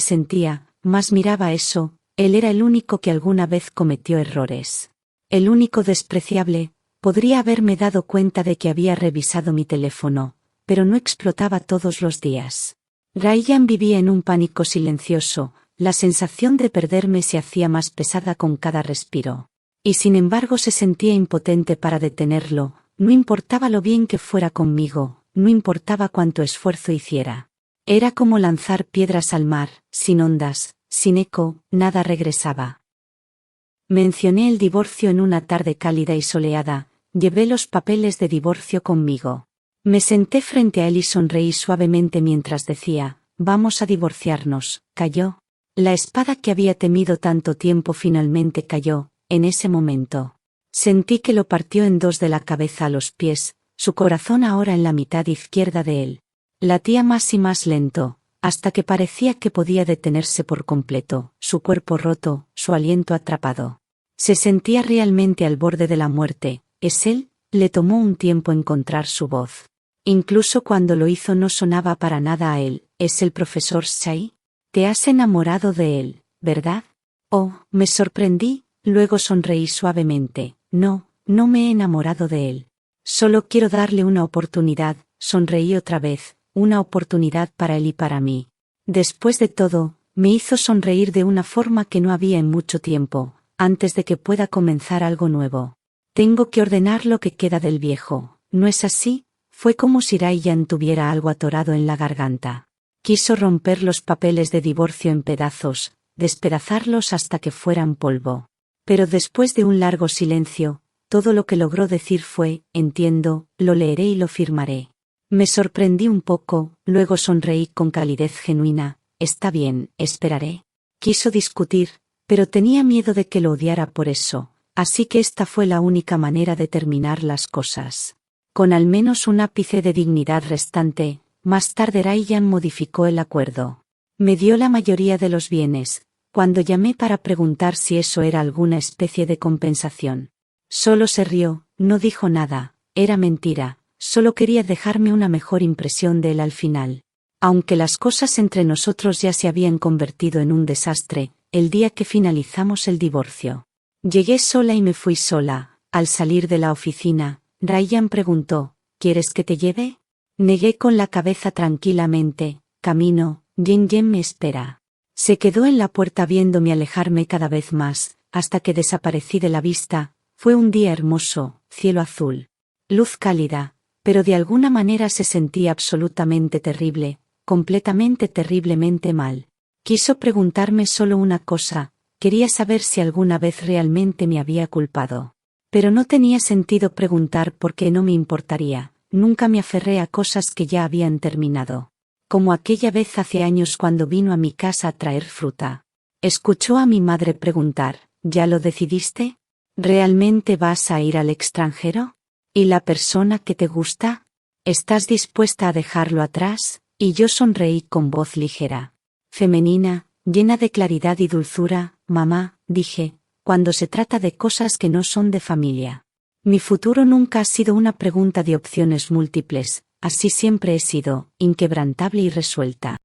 sentía, más miraba eso. Él era el único que alguna vez cometió errores. El único despreciable. Podría haberme dado cuenta de que había revisado mi teléfono, pero no explotaba todos los días. Ryan vivía en un pánico silencioso. La sensación de perderme se hacía más pesada con cada respiro. Y sin embargo se sentía impotente para detenerlo. No importaba lo bien que fuera conmigo, no importaba cuánto esfuerzo hiciera. Era como lanzar piedras al mar, sin ondas, sin eco, nada regresaba. Mencioné el divorcio en una tarde cálida y soleada. Llevé los papeles de divorcio conmigo. Me senté frente a él y sonreí suavemente mientras decía, vamos a divorciarnos. Cayó. La espada que había temido tanto tiempo finalmente cayó. En ese momento. Sentí que lo partió en 2 de la cabeza a los pies, su corazón ahora en la mitad izquierda de él. Latía más y más lento, hasta que parecía que podía detenerse por completo, su cuerpo roto, su aliento atrapado. Se sentía realmente al borde de la muerte. ¿Es él? Le tomó un tiempo encontrar su voz. Incluso cuando lo hizo no sonaba para nada a él. ¿Es el profesor Chai? Te has enamorado de él, ¿verdad? Oh, me sorprendí. Luego sonreí suavemente. No, no me he enamorado de él. Solo quiero darle una oportunidad. Sonreí otra vez, una oportunidad para él y para mí. Después de todo, me hizo sonreír de una forma que no había en mucho tiempo, antes de que pueda comenzar algo nuevo. Tengo que ordenar lo que queda del viejo, ¿no es así? Fue como si Ryan tuviera algo atorado en la garganta. Quiso romper los papeles de divorcio en pedazos, despedazarlos hasta que fueran polvo. Pero después de un largo silencio, todo lo que logró decir fue: entiendo, lo leeré y lo firmaré. Me sorprendí un poco, luego sonreí con calidez genuina. Está bien, esperaré. Quiso discutir, pero tenía miedo de que lo odiara por eso, así que esta fue la única manera de terminar las cosas. Con al menos un ápice de dignidad restante, más tarde Ryan modificó el acuerdo. Me dio la mayoría de los bienes, cuando llamé para preguntar si eso era alguna especie de compensación. Solo se rió, no dijo nada, era mentira, solo quería dejarme una mejor impresión de él al final. Aunque las cosas entre nosotros ya se habían convertido en un desastre, el día que finalizamos el divorcio. Llegué sola y me fui sola. Al salir de la oficina, Ryan preguntó: ¿quieres que te lleve? Negué con la cabeza tranquilamente. Camino, Jen me espera. Se quedó en la puerta viéndome alejarme cada vez más, hasta que desaparecí de la vista. Fue un día hermoso, cielo azul, luz cálida, pero de alguna manera se sentía absolutamente terrible, completamente terriblemente mal. Quiso preguntarme solo una cosa: quería saber si alguna vez realmente me había culpado. Pero no tenía sentido preguntar porque no me importaría, nunca me aferré a cosas que ya habían terminado. Como aquella vez hace años cuando vino a mi casa a traer fruta. Escuchó a mi madre preguntar: ¿ya lo decidiste? ¿Realmente vas a ir al extranjero? ¿Y la persona que te gusta? ¿Estás dispuesta a dejarlo atrás? Y yo sonreí con voz ligera, femenina, llena de claridad y dulzura. Mamá, dije, cuando se trata de cosas que no son de familia. Mi futuro nunca ha sido una pregunta de opciones múltiples, así siempre he sido, inquebrantable y resuelta.